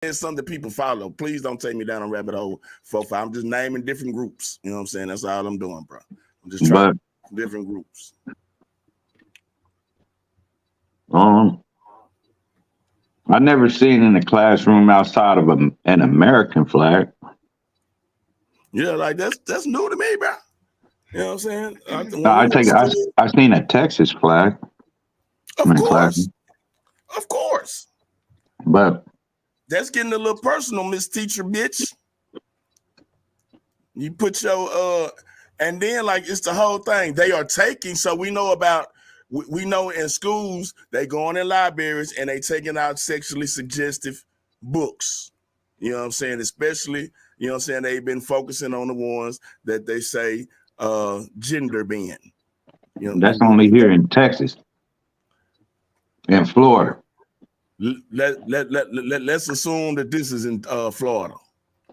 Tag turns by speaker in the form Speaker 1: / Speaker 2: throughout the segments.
Speaker 1: it's something that people follow. Please don't take me down a rabbit hole, folks. I'm just naming different groups. You know what I'm saying? That's all I'm doing, bro. I'm just trying different groups.
Speaker 2: I never seen in the classroom outside of an American flag.
Speaker 1: Yeah, like that's new to me, bro. You know what I'm saying?
Speaker 2: I seen a Texas flag.
Speaker 1: Of course.
Speaker 2: But
Speaker 1: that's getting a little personal, Miss Teacher Bitch. You put your and then like it's the whole thing. They are taking, so we know in schools they go on in libraries and they taking out sexually suggestive books. You know what I'm saying? Especially, you know what I'm saying, they've been focusing on the ones that they say gender bend.
Speaker 2: You know, that's only here in Texas and Florida.
Speaker 1: Let's assume that this is in Florida.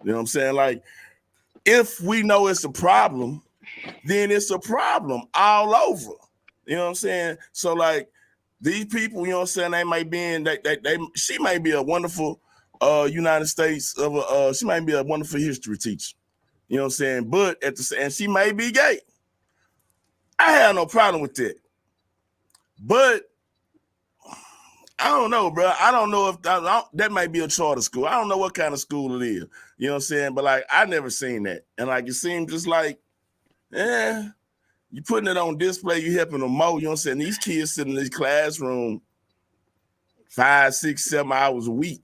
Speaker 1: You know what I'm saying? Like, if we know it's a problem, then it's a problem all over. You know what I'm saying? So, like, these people, you know what I'm saying, they might be in she might be a wonderful United States she might be a wonderful history teacher. You know what I'm saying? But and she may be gay. I have no problem with that. But I don't know, bro. I don't know if that might be a charter school. I don't know what kind of school it is. You know what I'm saying? But like, I never seen that. And like, it seemed just like, you putting it on display, you helping them more. You know what I'm saying? These kids sitting in this classroom 5, 6, 7 hours a week.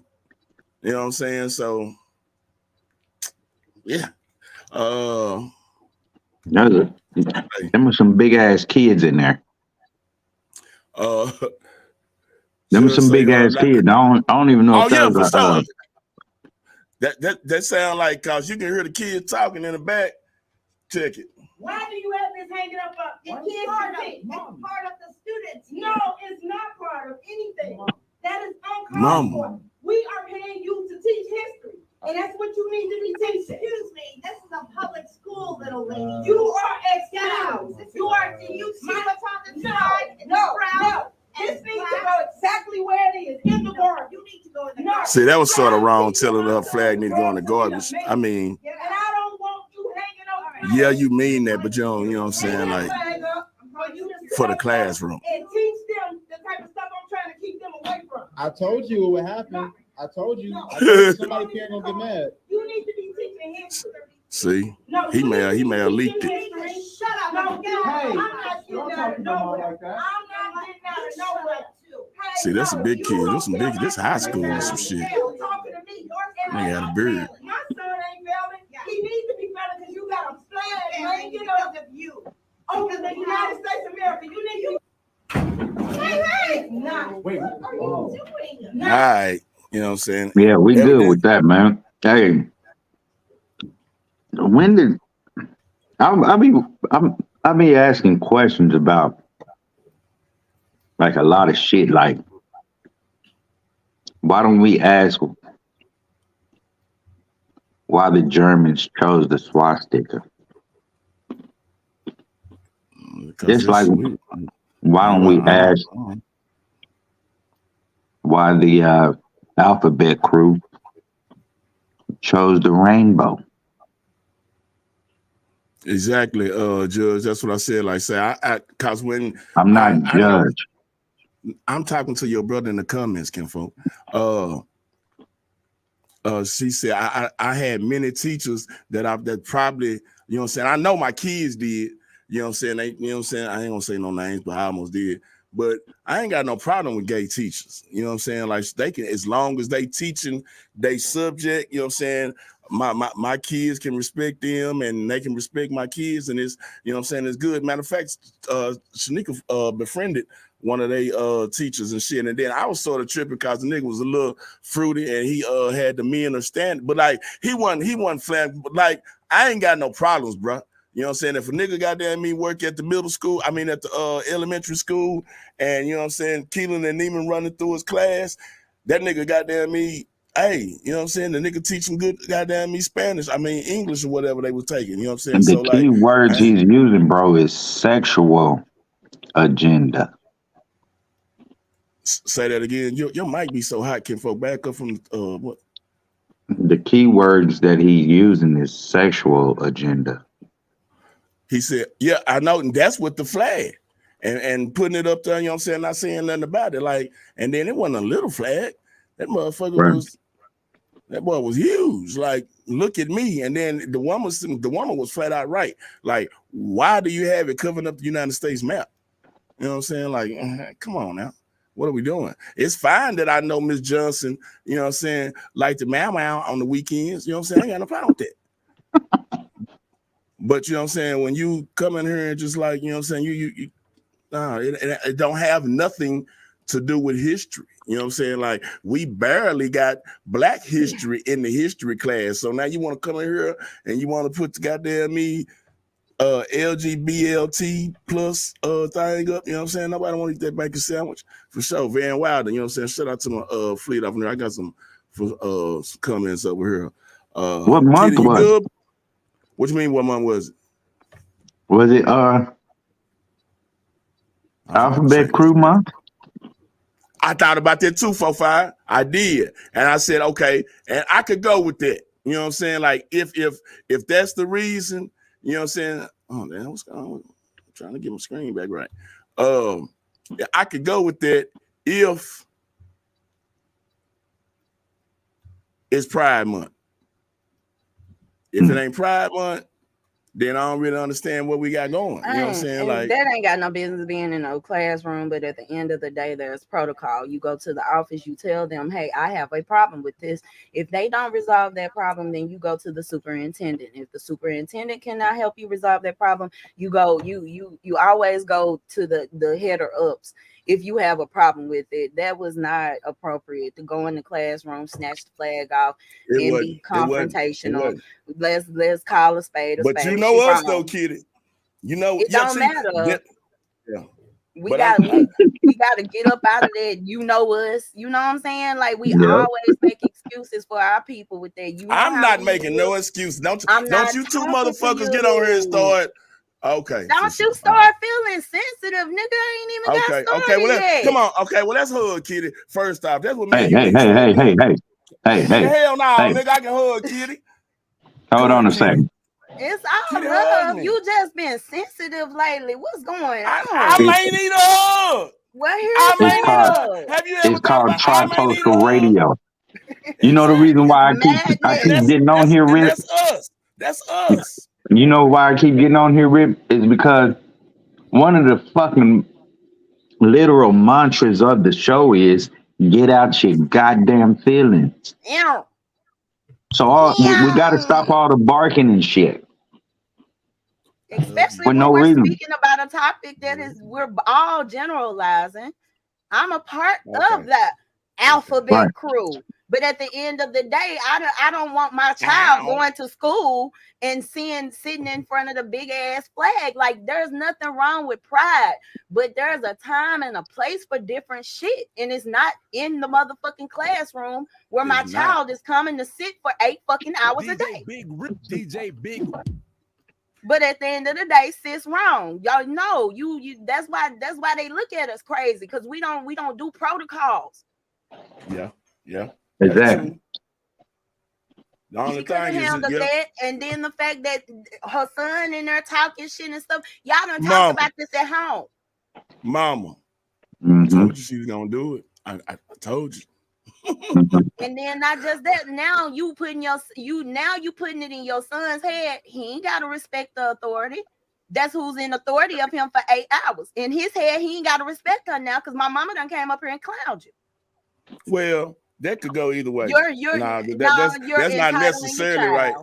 Speaker 1: You know what I'm saying? So, yeah.
Speaker 2: There were some big ass kids in there. Them some big ass kids. I don't even know if that was
Speaker 1: for sure. That sound like, cause you can hear the kids talking in the back. Check it.
Speaker 3: Why do you have this hanging up? It's part of the students. No, it's not part of anything. That is uncalled for. We are paying you to teach history. And that's what you need to be teaching. Excuse me, this is a public school, little lady. You are excused. You see what's on the side? No. This needs to go exactly where it is, in the garbage. You need to go in the garbage.
Speaker 1: See, that was sort of wrong, telling her flag need to go in the garbage. I mean,
Speaker 3: and I don't want you hanging over.
Speaker 1: Yeah, you mean that, but you don't, you know what I'm saying, like, for the classroom.
Speaker 3: And teach them the type of stuff I'm trying to keep them away from.
Speaker 4: I told you what happened. I told you somebody can't gonna get mad.
Speaker 3: You need to be teaching history.
Speaker 1: See, he may have leaked it.
Speaker 3: Shut up. No, I'm not getting out of nowhere.
Speaker 1: See, that's a big kid. This high school and some shit. They had a beard.
Speaker 3: My son ain't failing. He needs to be failing because you got him slaying because of you. Over the United States of America. You need to. Hey.
Speaker 4: Wait.
Speaker 3: What are you doing?
Speaker 1: All right. You know what I'm saying?
Speaker 2: Yeah, we good with that, man. Hey, when did I'll be asking questions about like a lot of shit. Like, why don't we ask why the Germans chose the swastika? It's like, why don't we ask why the alphabet crew chose the rainbow?
Speaker 1: Exactly, Judge. That's what I said. Like, say, cause when
Speaker 2: I'm not judge.
Speaker 1: I'm talking to your brother in the comments, kinfolk. She said I had many teachers that probably, you know what I'm saying. I know my kids did. You know what I'm saying. You know what I'm saying. I ain't gonna say no names, but I almost did. But I ain't got no problem with gay teachers. You know what I'm saying? Like, they can, as long as they teaching they subject, you know what I'm saying, my kids can respect them and they can respect my kids, and it's, you know what I'm saying, it's good. Matter of fact, Shanika befriended one of their teachers and shit. And then I was sort of tripping because the nigga was a little fruity and he had the men understand, but like he wasn't flat. Like, I ain't got no problems, bro. You know what I'm saying? If a nigga goddamn me work at the middle school, I mean at the elementary school, and you know what I'm saying, Keelan and Neiman running through his class, that nigga goddamn me, hey, you know what I'm saying? The nigga teaching good goddamn me Spanish, I mean English or whatever they was taking, you know what I'm saying?
Speaker 2: And the key words he's using, bro, is sexual agenda.
Speaker 1: Say that again. Your mic be so hot, kinfolk. Back up from what?
Speaker 2: The key words that he's using is sexual agenda.
Speaker 1: He said, yeah, I know, and that's with the flag. And putting it up there, you know what I'm saying, not saying nothing about it. Like, and then it wasn't a little flag. That motherfucker
Speaker 2: Right.
Speaker 1: that boy was huge. Like, look at me. And then the woman was flat out right. Like, why do you have it covering up the United States map? You know what I'm saying? Like, come on now. What are we doing? It's fine that I know Miss Johnson, you know what I'm saying, like the meow on the weekends. You know what I'm saying? I ain't got no problem with that. But you know what I'm saying? When you come in here and just like, you know what I'm saying, it don't have nothing to do with history. You know what I'm saying? Like, we barely got Black history in the history class. So now you want to come in here and you want to put the goddamn me LGBLT plus thing up. You know what I'm saying? Nobody want to eat that bacon sandwich for sure. Van Wilder, you know what I'm saying? Shout out to my fleet over there. I got some comments over here.
Speaker 2: What month
Speaker 1: Kitty, you
Speaker 2: was
Speaker 1: good? What you mean? What month was it?
Speaker 2: Was it Alphabet Crew month?
Speaker 1: I thought about that too, 45. I did. And I said, okay, and I could go with that. You know what I'm saying? Like, if that's the reason, you know what I'm saying? Oh, man, what's going on? I'm trying to get my screen back right. Yeah, I could go with that if it's Pride Month. If it ain't Pride Month, then I don't really understand what we got going. You know what I'm saying? Like,
Speaker 5: that ain't got no business being in no classroom, but at the end of the day, there's protocol. You go to the office, you tell them, hey, I have a problem with this. If they don't resolve that problem, then you go to the superintendent. If the superintendent cannot help you resolve that problem, you always go to the head or ups. If you have a problem with it, that was not appropriate to go in the classroom, snatch the flag off, and be confrontational. Let's call a spade a
Speaker 1: but
Speaker 5: spade.
Speaker 1: you know us though, Kitty. You know
Speaker 5: it don't matter.
Speaker 1: Yeah.
Speaker 5: We got to get up out of that. You know us. You know what I'm saying? Like, we always make excuses for our people with that. You know
Speaker 1: I'm not making no excuse. Don't you two motherfuckers get on here and start. Okay.
Speaker 5: Don't you start feeling sensitive, nigga. I ain't even got started yet.
Speaker 1: Come on. Okay, well, let's hug, Kitty. First off, that's what me
Speaker 2: Hey,
Speaker 1: and you hell no, nigga, I can hug, Kitty.
Speaker 2: Hold on a second.
Speaker 5: It's all love. You just been sensitive lately. What's going on?
Speaker 1: I may need a hug.
Speaker 5: Well,
Speaker 1: Have you ever
Speaker 2: It's called Tri-Coastal Radio. You know the reason why I keep getting on here, Rip?
Speaker 1: That's us.
Speaker 2: You know why I keep getting on here, Rip? Is because one of the fucking literal mantras of the show is get out your goddamn feelings.
Speaker 5: Yeah.
Speaker 2: So we got to stop all the barking and shit.
Speaker 5: Especially when we're speaking about a topic that we're all generalizing. I'm a part of the alphabet crew. But at the end of the day, I don't want my child going to school and sitting in front of the big ass flag. Like, there's nothing wrong with pride, but there's a time and a place for different shit. And it's not in the motherfucking classroom where my child is coming to sit for 8 fucking hours a day.
Speaker 6: Big.
Speaker 5: But at the end of the day, sis wrong. Y'all know you that's why they look at us crazy, because we don't do protocols.
Speaker 1: Yeah.
Speaker 2: Exactly.
Speaker 1: The only
Speaker 5: thing is that, and then the fact that her son in there talking shit and stuff. Y'all done talk about this at home.
Speaker 1: Mama, I told you she was gonna do it. I told you.
Speaker 5: And then not just that, now you putting it in your son's head. He ain't gotta respect the authority. That's who's in authority of him for 8 hours. In his head, he ain't gotta respect her now because my mama done came up here and clowned you.
Speaker 1: Well, that could go either way.
Speaker 5: That's
Speaker 1: not necessarily right.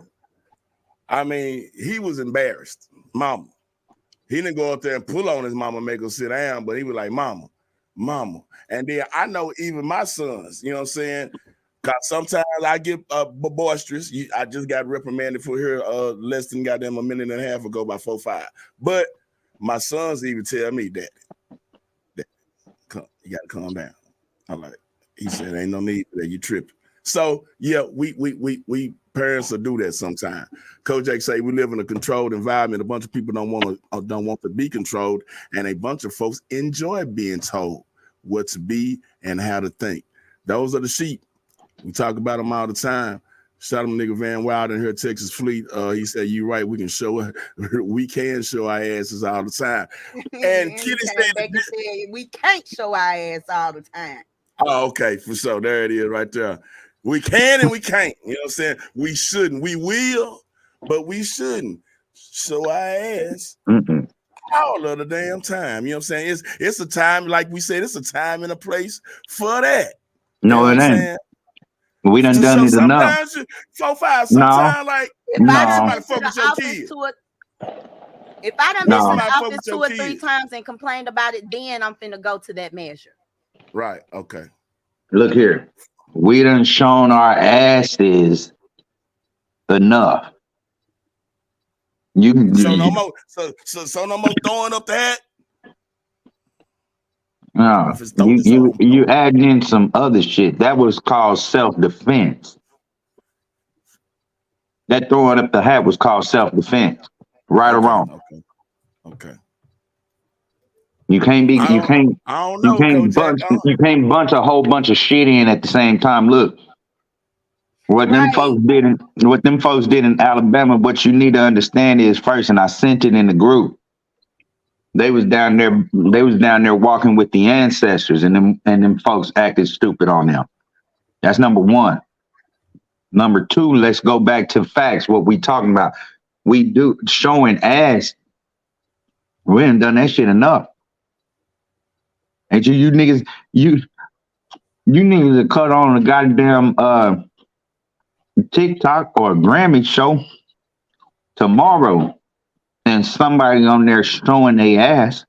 Speaker 1: I mean, he was embarrassed, mama. He didn't go up there and pull on his mama, make her sit down, but he was like, mama. And then I know even my sons, you know what I'm saying? Because sometimes I get boisterous. I just got reprimanded for here less than goddamn a minute and a half ago by 4-5. But my sons even tell me, Daddy, you got to calm down. I'm like, he said, ain't no need for that. You tripping. So yeah, we parents will do that sometimes. Coach Jake say we live in a controlled environment. A bunch of people don't want to be controlled, and a bunch of folks enjoy being told what to be and how to think. Those are the sheep. We talk about them all the time. Shot him nigga Van Wild in her Texas Fleet. He said, "You right. We can show our asses all the time." And Kitty said,
Speaker 5: "We can't show our ass all the time."
Speaker 1: Oh, okay, for sure. There it is, right there. We can and we can't. You know what I'm saying? We shouldn't. We will, but we shouldn't show our ass all of the damn time. You know what I'm saying? It's a time, like we said, it's a time and a place for that.
Speaker 2: No, it ain't. We done done it enough.
Speaker 1: Sometimes 4-5. Sometimes like
Speaker 5: if I done been to the office if I done been to the office 2 or 3 times and complained about it, then I'm finna go to that measure.
Speaker 1: Right. Okay.
Speaker 2: Look here. We done shown our asses enough. You can
Speaker 1: so no more. So no more throwing up the hat.
Speaker 2: No, you add in some other shit. That was called self-defense. That throwing up the hat was called self-defense. Right or wrong?
Speaker 1: Okay.
Speaker 2: You can't bunch a whole bunch of shit in at the same time. Look, what them folks did in Alabama, what you need to understand is first, and I sent it in the group. They was down there walking with the ancestors, and them folks acted stupid on them. That's number one. Number two, let's go back to facts. What we talking about? We do showing ass. We ain't done that shit enough. And you niggas, you niggas to cut on a goddamn TikTok or Grammy show tomorrow, and somebody on there showing their ass.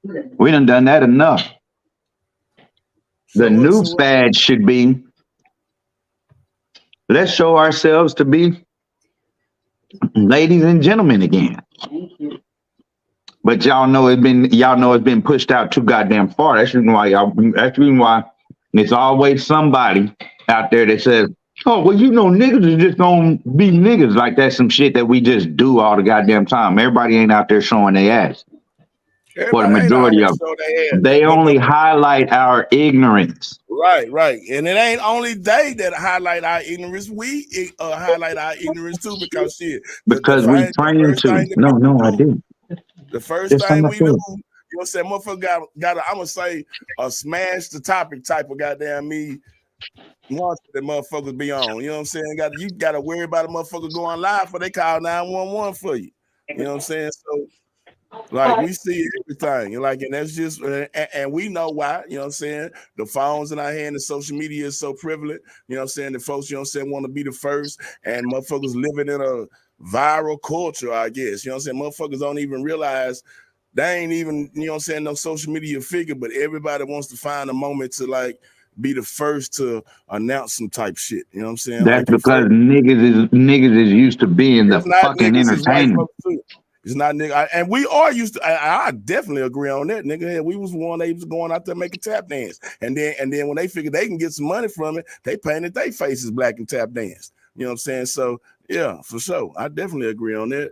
Speaker 2: We done that enough. The new fad should be, let's show ourselves to be ladies and gentlemen again. But y'all know it's been pushed out too goddamn far. That's the reason why there's always somebody out there that says, "Oh, well, niggas is just gonna be niggas." Like that's some shit that we just do all the goddamn time. Everybody ain't out there showing their ass. For the majority of them, they only highlight our ignorance.
Speaker 1: Right. And it ain't only they that highlight our ignorance. We highlight our ignorance too, because shit.
Speaker 2: Because we trained to. No, I didn't.
Speaker 1: The first thing we do, you know what I'm saying, motherfucker got I'm gonna say a smash the topic type of goddamn me. Once that motherfuckers be on, you know what I'm saying? You gotta worry about a motherfucker going live for they call 911 for you. You know what I'm saying? So like we see everything, and that's just and we know why, you know what I'm saying? The phones in our hand, the social media is so prevalent, you know what I'm saying? The folks, you know what I'm saying, want to be the first, and motherfuckers living in a viral culture, I guess. You know what I'm saying? Motherfuckers don't even realize they ain't even, you know what I'm saying, no social media figure, but everybody wants to find a moment to like be the first to announce some type shit. You know what I'm saying?
Speaker 2: That's like because niggas is used to being the fucking entertainment.
Speaker 1: It's not nigga, and we are used to. I definitely agree on that, nigga. We was one they was going out there making tap dance, and then when they figured they can get some money from it, they painted their faces black and tap dance. You know what I'm saying? So yeah, for sure, I definitely agree on that.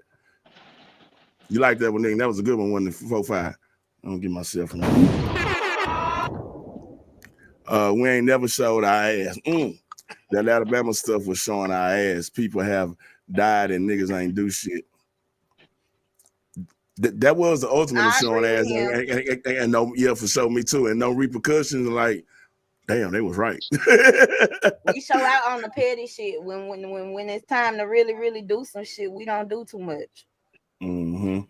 Speaker 1: You like that one, nigga? That was a good one. 4-5. I'm gonna give myself a we ain't never showed our ass. That Alabama stuff was showing our ass. People have died and niggas ain't do shit. That was the ultimate of showing ass, and no, yeah, for sure, me too, and no repercussions. Like, damn, they was right.
Speaker 5: We show out on the petty shit when it's time to really do some shit. We don't do too much.
Speaker 1: Mm-hmm.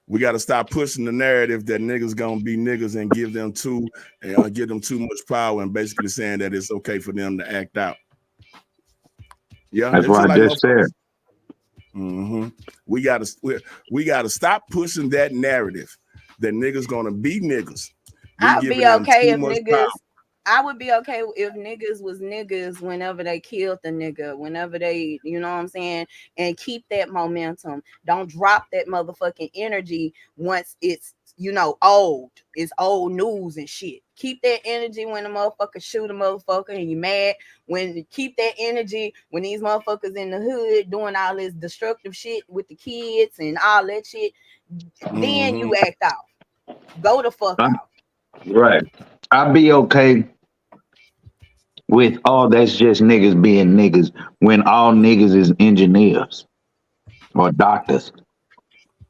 Speaker 1: We got to stop pushing the narrative that niggas gonna be niggas and give them too much power, and basically saying that it's okay for them to act out. Yeah,
Speaker 2: that's what I just said.
Speaker 1: Mm-hmm. We gotta stop pushing that narrative that niggas gonna be niggas.
Speaker 5: I would be okay if niggas was niggas whenever they killed the nigga, whenever they, you know what I'm saying, and keep that momentum. Don't drop that motherfucking energy once it's, old. It's old news and shit. Keep that energy when the motherfucker shoot a motherfucker and you mad. Keep that energy when these motherfuckers in the hood doing all this destructive shit with the kids and all that shit. Mm-hmm. Then you act out. Go the fuck out.
Speaker 2: Right. I'll be okay with all that's just niggas being niggas when all niggas is engineers or doctors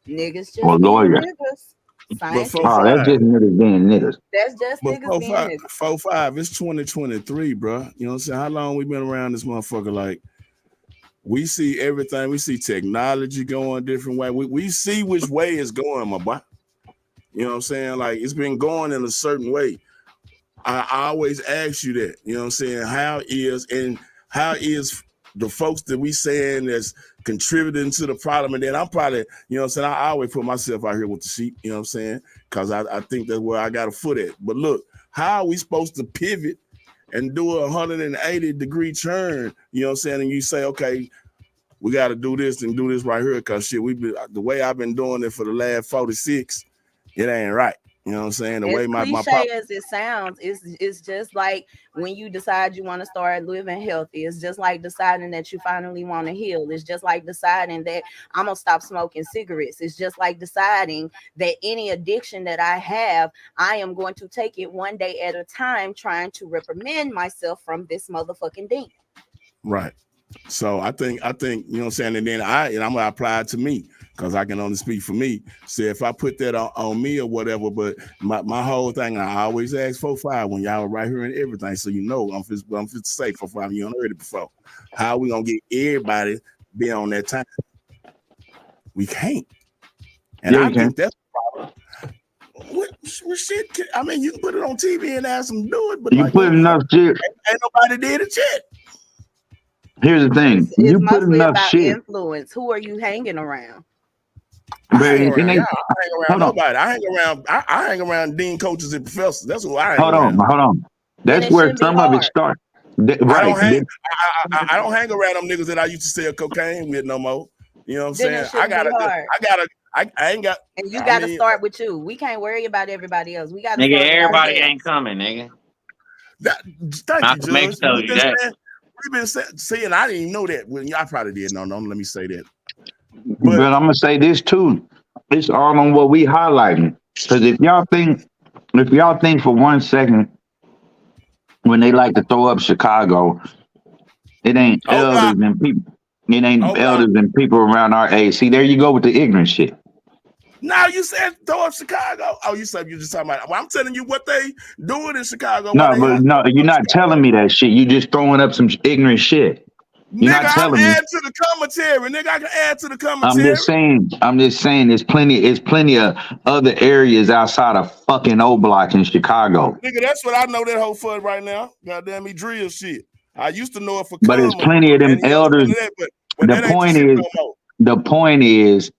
Speaker 5: Niggas
Speaker 2: or
Speaker 5: just being
Speaker 2: lawyers.
Speaker 5: niggas.
Speaker 1: But
Speaker 5: Scientists.
Speaker 2: Oh, that's just niggas being niggas.
Speaker 5: That's just
Speaker 1: But
Speaker 5: niggas being niggas.
Speaker 1: 4-5, it's 2023, bro. You know what I'm saying? How long we been around this motherfucker? Like, we see everything. We see technology going different way. We see which way it's going, my boy. You know what I'm saying? Like, it's been going in a certain way. I always ask you that. You know what I'm saying? How is the folks that we saying that's contributing to the problem? And then I'm probably, you know what I'm saying, I always put myself out here with the sheep, you know what I'm saying? Because I think that's where I got a foot at. But look, how are we supposed to pivot and do a 180-degree turn, you know what I'm saying? And you say, okay, we got to do this and do this right here because shit, the way I've been doing it for the last 46, it ain't right. You know what I'm saying? The
Speaker 5: As
Speaker 1: way my
Speaker 5: cliche as it sounds, it's just like when you decide you want to start living healthy. It's just like deciding that you finally want to heal. It's just like deciding that I'm gonna stop smoking cigarettes. It's just like deciding that any addiction that I have, I am going to take it one day at a time, trying to reprimand myself from this motherfucking demon.
Speaker 1: Right. So I think, you know what I'm saying? And then I'm gonna apply it to me because I can only speak for me. So if I put that on me or whatever, but my whole thing, I always ask 4-5 when y'all are right here and everything. So you know I'm fit to say 4-5, you done heard it before. How are we gonna get everybody be on that time? We can't. And
Speaker 2: Yeah,
Speaker 1: I
Speaker 2: you
Speaker 1: think
Speaker 2: can.
Speaker 1: that's the problem. What shit? I mean, you can put it on TV and ask them to do it, but
Speaker 2: You
Speaker 1: like,
Speaker 2: put enough shit.
Speaker 1: ain't nobody did it yet.
Speaker 2: Here's the thing.
Speaker 5: It's
Speaker 2: You put
Speaker 5: mostly
Speaker 2: enough
Speaker 5: about
Speaker 2: shit.
Speaker 5: influence. Who are you hanging around?
Speaker 1: I
Speaker 2: But
Speaker 1: hang
Speaker 2: it
Speaker 1: around,
Speaker 2: ain't,
Speaker 1: I hang around
Speaker 2: hold on.
Speaker 1: nobody. I hang around dean, coaches, and professors. That's who I hang
Speaker 2: Hold
Speaker 1: around.
Speaker 2: on.
Speaker 5: Then
Speaker 2: That's
Speaker 5: it
Speaker 2: where
Speaker 5: shouldn't be
Speaker 2: some of it
Speaker 5: hard.
Speaker 2: starts.
Speaker 1: I
Speaker 2: Right.
Speaker 1: don't hang. I don't hang around them niggas that I used to sell cocaine with no more. You know what I'm
Speaker 5: Then
Speaker 1: saying?
Speaker 5: it shouldn't be hard.
Speaker 1: I ain't got.
Speaker 5: And you
Speaker 1: I
Speaker 5: got to
Speaker 1: mean,
Speaker 5: start with you. We can't worry about everybody else. We got to
Speaker 6: Nigga,
Speaker 5: start with
Speaker 6: everybody
Speaker 5: ourselves.
Speaker 6: ain't coming, nigga.
Speaker 1: Thank you,
Speaker 6: Malcolm X
Speaker 1: Judge.
Speaker 6: told you that.
Speaker 1: We've been saying. I didn't even know that. Well, I probably did. No, let me say that.
Speaker 2: But I'm gonna say this too. It's all on what we highlighting. Because if y'all think for 1 second when they like to throw up Chicago, it ain't elders and people. It ain't elders and people around our age. See, there you go with the ignorant shit.
Speaker 1: Now you said throw up Chicago. Oh, you said you just talking about. Well, I'm telling you what they doing in Chicago.
Speaker 2: No, but no, you're not telling me that shit. You just throwing up some ignorant shit. You're
Speaker 1: Nigga,
Speaker 2: not telling
Speaker 1: I'm
Speaker 2: me.
Speaker 1: adding to the commentary. Nigga, I can add to the
Speaker 2: I'm
Speaker 1: commentary.
Speaker 2: just saying there's plenty of other areas outside of fucking O Block in Chicago.
Speaker 1: Nigga, that's what I know that whole fun right now. Goddamn me drill shit. I used to know it for
Speaker 2: But it's plenty of them elders.
Speaker 1: But
Speaker 2: The
Speaker 1: that ain't
Speaker 2: point
Speaker 1: shit
Speaker 2: is,
Speaker 1: no more.
Speaker 2: the point is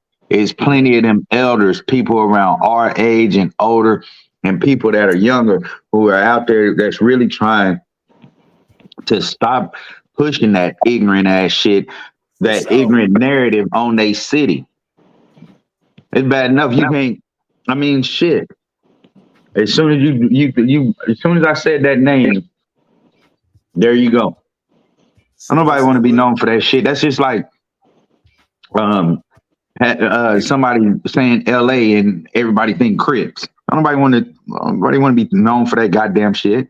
Speaker 2: plenty of them elders, people around our age and older, and people that are younger who are out there that's really trying to stop pushing that ignorant ass shit, that ignorant narrative on their city. It's bad enough you can't. I mean, shit. As soon as as soon as I said that name, there you go. Nobody want to be known for that shit. That's just like somebody saying L.A. and everybody think Crips. Nobody want to be known for that goddamn shit.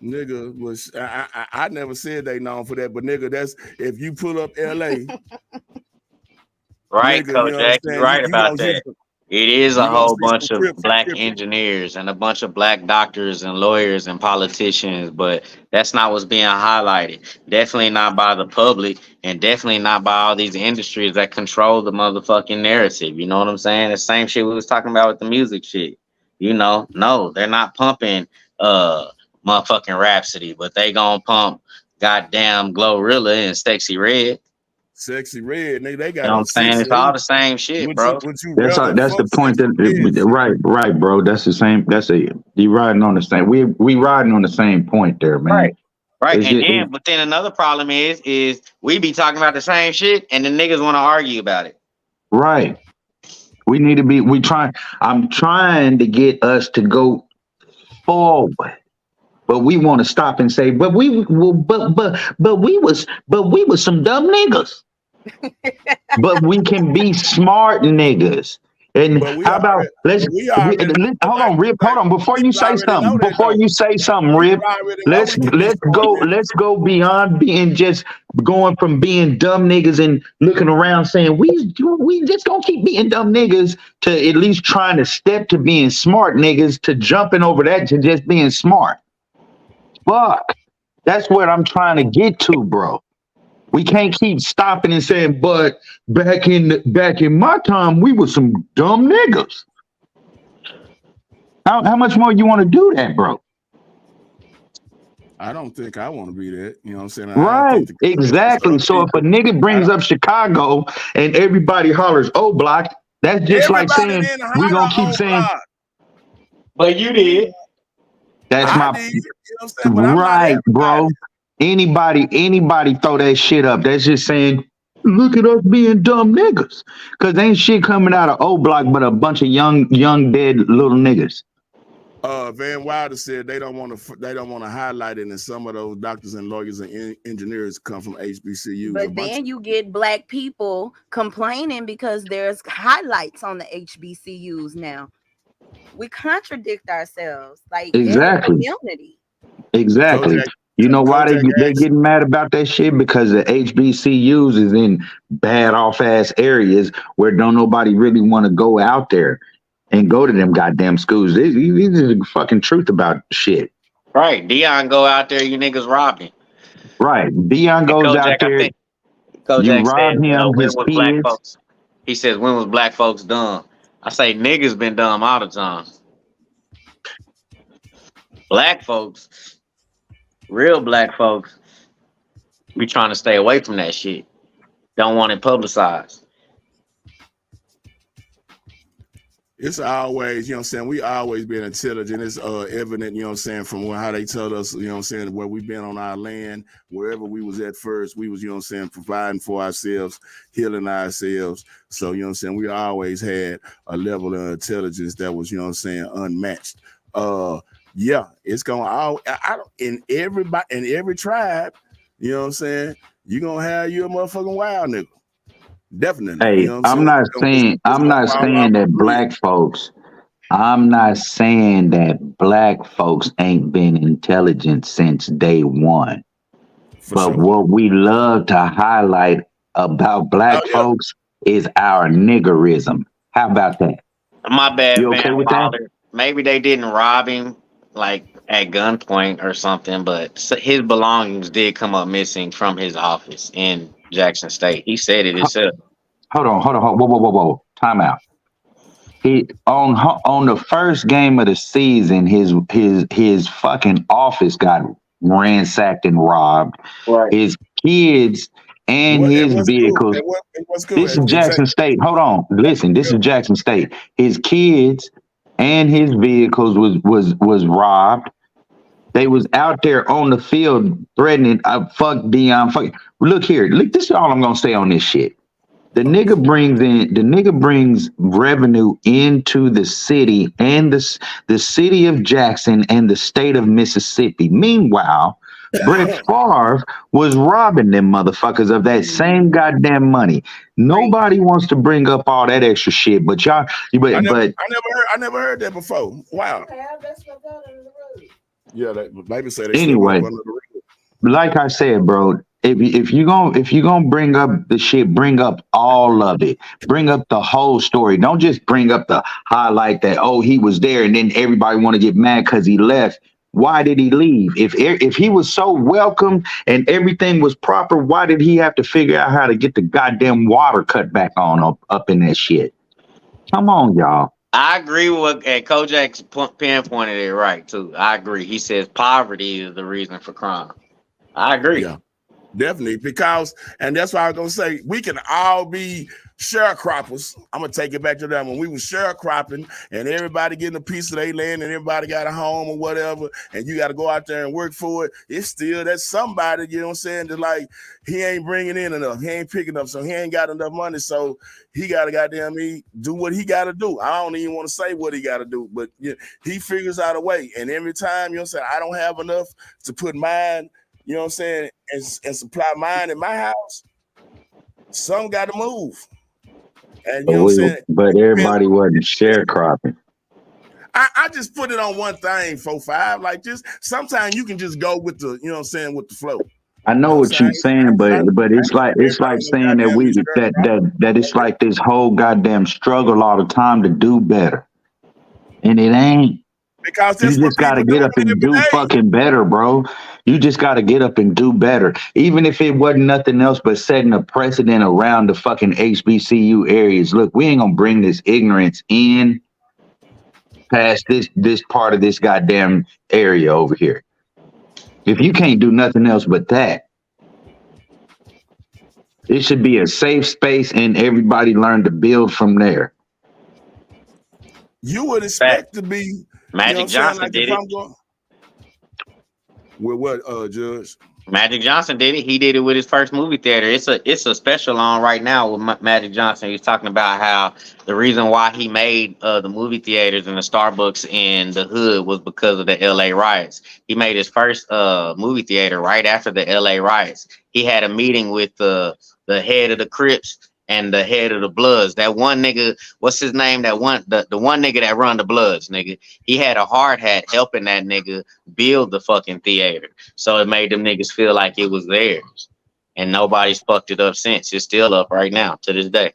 Speaker 1: Nigga was I never said they known for that, but nigga, that's if you pull up L.A.
Speaker 6: Right,
Speaker 1: nigga,
Speaker 6: Coach
Speaker 1: you know
Speaker 6: Jack,
Speaker 1: what I'm
Speaker 6: you're
Speaker 1: saying?
Speaker 6: right about that. It is a whole bunch of black
Speaker 1: Crips.
Speaker 6: engineers and a bunch of black doctors and lawyers and politicians, but that's not what's being highlighted. Definitely not by the public, and definitely not by all these industries that control the motherfucking narrative. You know what I'm saying? The same shit we was talking about with the music shit. You know, no, they're not pumping motherfucking Rhapsody, but they gonna pump goddamn Glorilla and Sexy Red.
Speaker 1: Sexy Red, nigga, they got
Speaker 6: You know what I'm saying? It's all the same shit, bro.
Speaker 2: That's the point. Right, bro. That's the same. You riding on the same. We riding on the same point there, man.
Speaker 6: Right. But then another problem is we be talking about the same shit and the niggas want to argue about it.
Speaker 2: Right. We need to be. I'm trying to get us to go forward. But we want to stop and say, but we was some dumb niggas. But we can be smart niggas. And
Speaker 1: But we
Speaker 2: how about hold on, Rip, hold on. Before you say something, Rip, let's go beyond being just going from being dumb niggas and looking around saying we just gonna keep being dumb niggas to at least trying to step to being smart niggas to jumping over that to just being smart. Fuck. That's what I'm trying to get to, bro. We can't keep stopping and saying, but back in my time, we were some dumb niggas. How much more you want to do that, bro?
Speaker 1: I don't think I want to be that. You know what I'm saying?
Speaker 2: Right, exactly. So if a nigga brings up Chicago and everybody hollers, "Oh, block," that's just like saying we gonna keep saying.
Speaker 1: Block.
Speaker 6: But you did.
Speaker 2: That's
Speaker 1: I
Speaker 2: my
Speaker 1: did, you know what I'm saying? But
Speaker 2: right, bro. Anybody throw that shit up. That's just saying, look at us being dumb niggas. Cause ain't shit coming out of O Block but a bunch of young dead little niggas.
Speaker 1: Van Wilder said they don't want to highlight it, and some of those doctors and lawyers and engineers come from HBCUs.
Speaker 5: But then you get black people complaining because there's highlights on the HBCUs now. We contradict ourselves, like
Speaker 2: exactly.
Speaker 5: community.
Speaker 2: Exactly. You know why they getting mad about that shit? Because the HBCUs is in bad off ass areas where don't nobody really want to go out there and go to them goddamn schools. This is the fucking truth about shit.
Speaker 6: Right. Dion go out there, you niggas rob him.
Speaker 2: Right. Dion goes out there. You rob him, his kids.
Speaker 6: Folks. He says, when was black folks dumb? I say niggas been dumb all the time. Black folks, real black folks, we trying to stay away from that shit. Don't want it publicized.
Speaker 1: It's always, you know what I'm saying, we always been intelligent. It's evident, you know what I'm saying, from how they tell us, you know what I'm saying, where we've been on our land, wherever we was at first, we was, you know what I'm saying, providing for ourselves, healing ourselves. So, you know what I'm saying, we always had a level of intelligence that was, you know what I'm saying, unmatched. Yeah, it's gonna in every tribe, you know what I'm saying, you're gonna have you a motherfucking wild nigga. Definitely.
Speaker 2: Hey,
Speaker 1: you know
Speaker 2: I'm not saying that black folks. I'm not saying that black folks ain't been intelligent since day one. But what we love to highlight about black folks is our niggerism. How about that?
Speaker 6: My bad,
Speaker 2: you okay with that?
Speaker 6: Maybe they didn't rob him like at gunpoint or something, but his belongings did come up missing from his office in Jackson State. He said it himself.
Speaker 2: Hold on. Whoa. Time out. He on the first game of the season, his fucking office got ransacked and robbed.
Speaker 6: Right.
Speaker 2: His kids and his vehicles. This is Jackson State. Hold on. Listen, this is Jackson State. His kids and his vehicles was robbed. They was out there on the field threatening, fuck Dion. Look here. Look, this is all I'm gonna say on this shit. The nigga brings revenue into the city and the city of Jackson and the state of Mississippi. Meanwhile, Brett Favre was robbing them motherfuckers of that same goddamn money. Nobody wants to bring up all that extra shit, but y'all. I
Speaker 1: never heard that before. Wow. Yeah, maybe say they
Speaker 2: anyway. Like I said, bro. If you gonna bring up the shit, bring up all of it. Bring up the whole story. Don't just bring up the highlight that he was there and then everybody want to get mad because he left. Why did he leave? If he was so welcome and everything was proper, why did he have to figure out how to get the goddamn water cut back on up in that shit? Come on, y'all.
Speaker 6: I agree with what Kojak pinpointed it right too. I agree. He says poverty is the reason for crime. I agree.
Speaker 1: Yeah. Definitely, because, and that's why I was gonna say, we can all be sharecroppers. I'm gonna take it back to that when we were sharecropping and everybody getting a piece of their land and everybody got a home or whatever, and you got to go out there and work for it. It's still that somebody, you know what I'm saying, that like he ain't bringing in enough, he ain't picking up, so he ain't got enough money, so he got to goddamn do what he got to do. I don't even want to say what he got to do, but yeah, he figures out a way. And every time, you know what I'm saying, I don't have enough to put mine, you know what I'm saying, and supply mine in my house, some got to move. And you know what I'm saying?
Speaker 2: But everybody wasn't sharecropping.
Speaker 1: I just put it on one thing, 4-5. Like just sometimes you can just go with the, you know what I'm saying, with the flow.
Speaker 2: I know what you're saying, but it's like saying that it's like this whole goddamn struggle all the time to do better, and it ain't.
Speaker 1: Because
Speaker 2: You
Speaker 1: that's what
Speaker 2: just got to
Speaker 1: people
Speaker 2: get
Speaker 1: doing
Speaker 2: up and
Speaker 1: every
Speaker 2: do
Speaker 1: day.
Speaker 2: fucking better, bro. You just got to get up and do better, even if it wasn't nothing else but setting a precedent around the fucking HBCU areas. Look, we ain't gonna bring this ignorance in past this part of this goddamn area over here. If you can't do nothing else but that. It should be a safe space and everybody learn to build from there.
Speaker 1: You would expect to be
Speaker 6: Magic Johnson
Speaker 1: like
Speaker 6: did
Speaker 1: if
Speaker 6: it.
Speaker 1: I'm going with what, Judge?
Speaker 6: Magic Johnson did it. He did it with his first movie theater. It's a special on right now with Magic Johnson. He's talking about how the reason why he made the movie theaters and the Starbucks in the hood was because of the LA riots. He made his first movie theater right after the LA riots. He had a meeting with the head of the Crips and the head of the Bloods. That one nigga, what's his name? That one, the one nigga that run the Bloods, nigga. He had a hard hat helping that nigga build the fucking theater. So it made them niggas feel like it was theirs. And nobody's fucked it up since. It's still up right now to this day.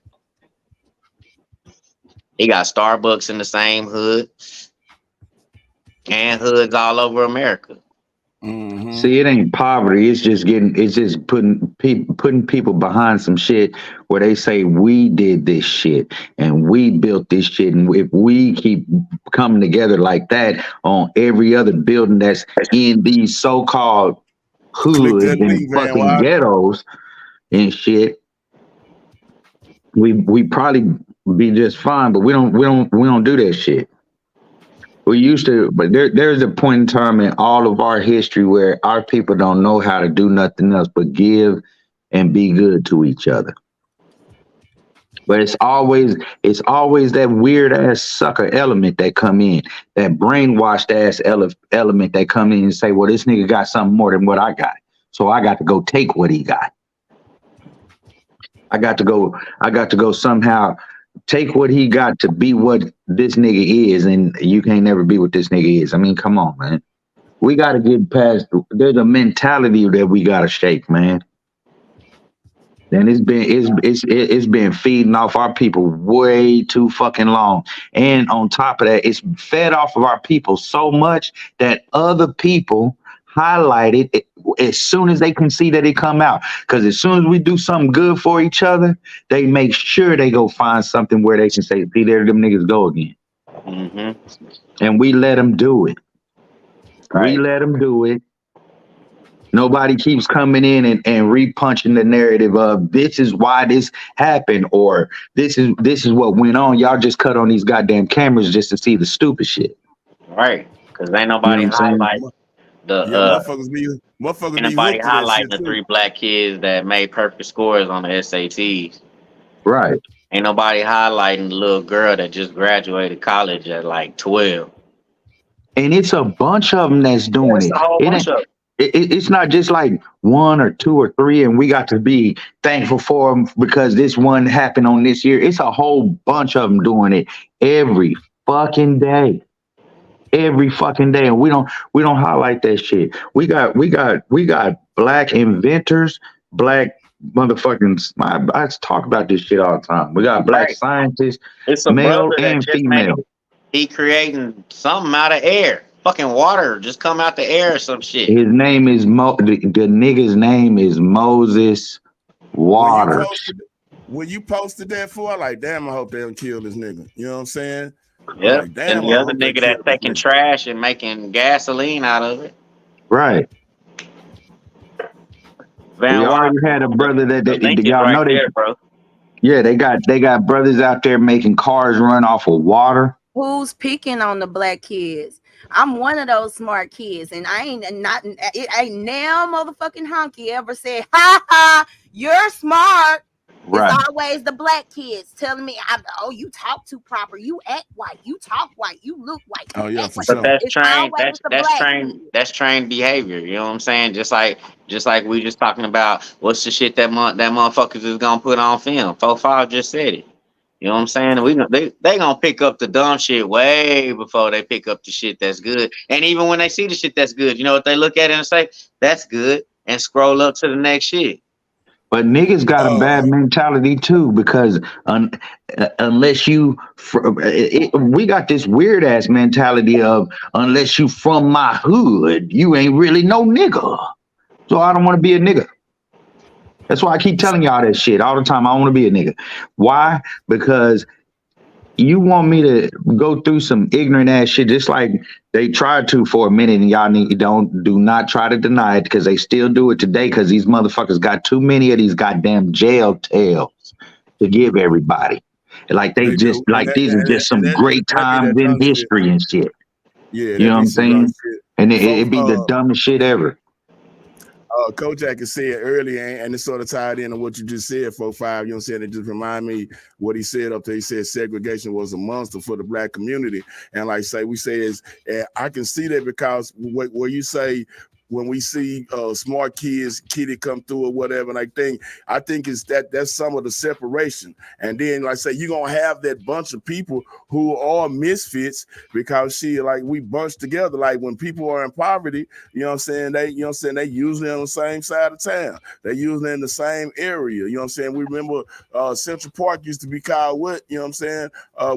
Speaker 6: He got Starbucks in the same hood and hoods all over America.
Speaker 1: Mm-hmm.
Speaker 2: See, it ain't poverty. It's just putting people behind some shit where they say we did this shit and we built this shit. And if we keep coming together like that on every other building that's in these so-called hoods and fucking ghettos and shit, we probably be just fine. But we don't do that shit. We used to, but there's a point in time in all of our history where our people don't know how to do nothing else but give and be good to each other. But it's always that weird ass sucker element that come in, that brainwashed ass element that come in and say, well, this nigga got something more than what I got, so I got to go take what he got. I got to go somehow take what he got to be what this nigga is, and you can't never be what this nigga is. I mean, come on, man. We got to get past. There's a mentality that we got to shake, man. And it's been feeding off our people way too fucking long. And on top of that, it's fed off of our people so much that other people highlight it as soon as they can see that it come out. Because as soon as we do something good for each other, they make sure they go find something where they can say, see, there them niggas go again.
Speaker 6: Mm-hmm.
Speaker 2: And we let them do it.
Speaker 6: Right.
Speaker 2: We let them do it. Nobody keeps coming in and re-punching the narrative of this is why this happened or this is what went on. Y'all just cut on these goddamn cameras just to see the stupid shit.
Speaker 6: Right. Because ain't nobody highlight
Speaker 1: motherfuckers be
Speaker 6: ain't nobody highlighting the 3 black kids that made perfect scores on the SATs.
Speaker 2: Right.
Speaker 6: Ain't nobody highlighting the little girl that just graduated college at like 12.
Speaker 2: And it's a bunch of them that's doing it.
Speaker 6: A whole bunch of them.
Speaker 2: It's not just like 1 or 2 or 3 and we got to be thankful for them because this one happened on this year. It's a whole bunch of them doing it every fucking day. Every fucking day. And we don't highlight that shit. We got black inventors, black motherfucking, I talk about this shit all the time. We got black scientists,
Speaker 6: it's a
Speaker 2: male and female.
Speaker 6: He creating something out of air. Fucking water just come out the air or some shit.
Speaker 2: His name is the nigga's name is Moses Waters.
Speaker 1: When you posted that for, like, damn, I hope they don't kill this nigga. You know what I'm saying?
Speaker 6: Yeah.
Speaker 1: Like, damn,
Speaker 6: and the other nigga that's taking trash and making gasoline out of it.
Speaker 2: Right. We already had a brother that y'all know
Speaker 6: there, bro.
Speaker 2: Yeah, they got brothers out there making cars run off of water.
Speaker 5: Who's picking on the black kids? I'm one of those smart kids, and I ain't now motherfucking honky ever said, ha ha, you're smart. Right. It's always the black kids telling me, oh, you talk too proper, you act white, you talk white, you look white.
Speaker 1: Oh yeah, for
Speaker 6: sure. But that's trained behavior. You know what I'm saying? Just like we just talking about what's the shit that motherfuckers is gonna put on film. 4-5 just said it. You know what I'm saying? And they gonna pick up the dumb shit way before they pick up the shit that's good. And even when they see the shit that's good, you know what they look at it and say, that's good, and scroll up to the next shit.
Speaker 2: But niggas got a bad mentality too, because unless you, we got this weird ass mentality of unless you from my hood, you ain't really no nigga. So I don't want to be a nigga. That's why I keep telling y'all that shit all the time. I don't want to be a nigga. Why? Because you want me to go through some ignorant ass shit, just like they tried to for a minute, and y'all do not try to deny it, because they still do it today, because these motherfuckers got too many of these goddamn jail tales to give everybody. Like they just
Speaker 1: do.
Speaker 2: like these are just some great times in history and shit.
Speaker 1: Yeah,
Speaker 2: you know what I'm saying? And it be the dumbest shit ever.
Speaker 1: Kojak has said earlier, and it sort of tied into what you just said, 4-5. You know what I'm saying? It just remind me what he said up there. He said segregation was a monster for the black community. And like we say is, I can see that because where you say, when we see smart kitty come through or whatever, and I think it's that's some of the separation. And then like I say, you're gonna have that bunch of people who are misfits because we bunch together. Like when people are in poverty, you know what I'm saying, they usually on the same side of town. They usually in the same area. You know what I'm saying? We remember Central Park used to be called what, you know what I'm saying?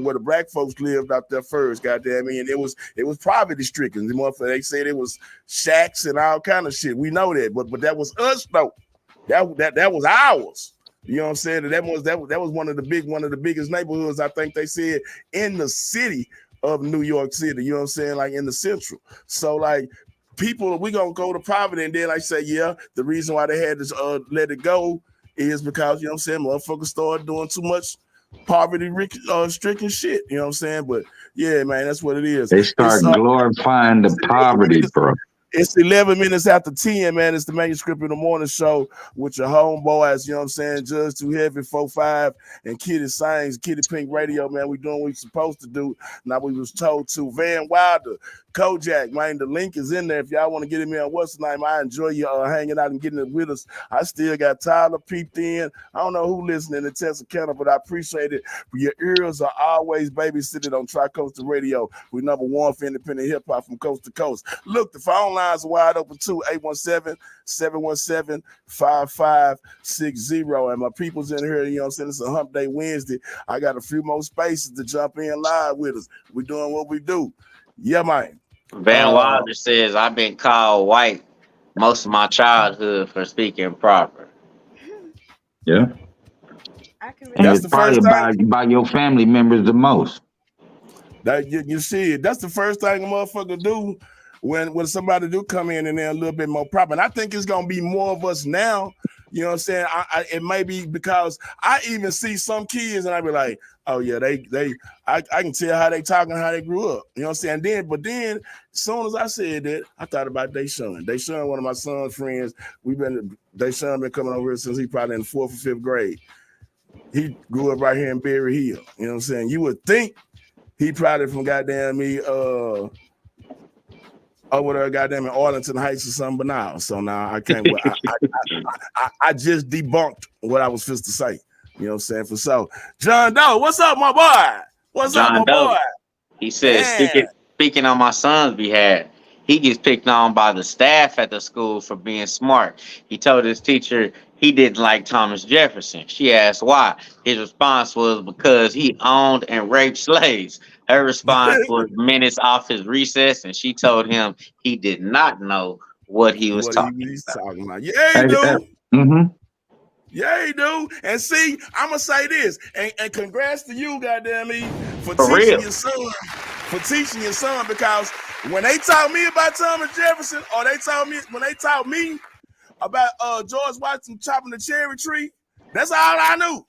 Speaker 1: Where the black folks lived out there first, goddamn me. And it was poverty stricken. They said it was shacks and all kind of shit. We know that, but that was us though. That was ours. You know what I'm saying? That was one of the biggest neighborhoods, I think they said, in the city of New York City. You know what I'm saying? Like in the central. So like people, we gonna go to poverty, and then I say, yeah, the reason why they had to let it go is because, you know what I'm saying, motherfuckers started doing too much poverty stricken shit. You know what I'm saying? But yeah, man, that's what it is.
Speaker 2: They start glorifying the poverty, bro.
Speaker 1: It's 11 minutes after 10, man. It's the Manuscript in the Morning show with your homeboys, you know what I'm saying? Judge Too Heavy, 4-5, and Kitty Sings, Kitty Pink Radio, man. We doing what we supposed to do. Now we was told to. Van Wilder, Kojak, man, the link is in there. If y'all want to get in on what's the name, I enjoy you hanging out and getting it with us. I still got Tyler peeped in. I don't know who listening to Texarkana, but I appreciate it. Your ears are always babysitted on Tri-Coastal Radio. We number one for independent hip-hop from coast to coast. Look, the phone lines are wide open too, 817-717-5560. And my people's in here, you know what I'm saying? It's a hump day Wednesday. I got a few more spaces to jump in live with us. We're doing what we do. Yeah, man.
Speaker 6: Van Wilder says, I've been called white most of my childhood for speaking proper.
Speaker 2: Yeah. And that's the first thing by your family members the most.
Speaker 1: That you see it. That's the first thing a motherfucker do when somebody do come in and they're a little bit more proper. And I think it's gonna be more of us now. You know what I'm saying? It may be because I even see some kids and I be like, oh yeah, I can tell how they talking, how they grew up. You know what I'm saying? But then as soon as I said that, I thought about Deshaun. Deshaun, one of my son's friends, Deshaun been coming over here since he probably in the 4th or 5th grade. He grew up right here in Berry Hill. You know what I'm saying? You would think he probably from goddamn me over there, goddamn in Arlington Heights or something, but now. So now I can't. I just debunked what I was supposed to say. You know what I'm saying? For so, John Doe, what's up, my boy? What's up, my boy?
Speaker 6: He says, speaking on my son's behalf, he gets picked on by the staff at the school for being smart. He told his teacher he didn't like Thomas Jefferson. She asked why. His response was because he owned and raped slaves. Her response was minutes off his recess, and she told him he did not know what he was talking about.
Speaker 1: Yeah, he do.
Speaker 2: Mm-hmm.
Speaker 1: Yeah, he do. And see, I'm gonna say this, and congrats to you, goddamn me, for teaching your son, because when they taught me about Thomas Jefferson, or when they taught me about George Washington chopping the cherry tree, that's all I knew.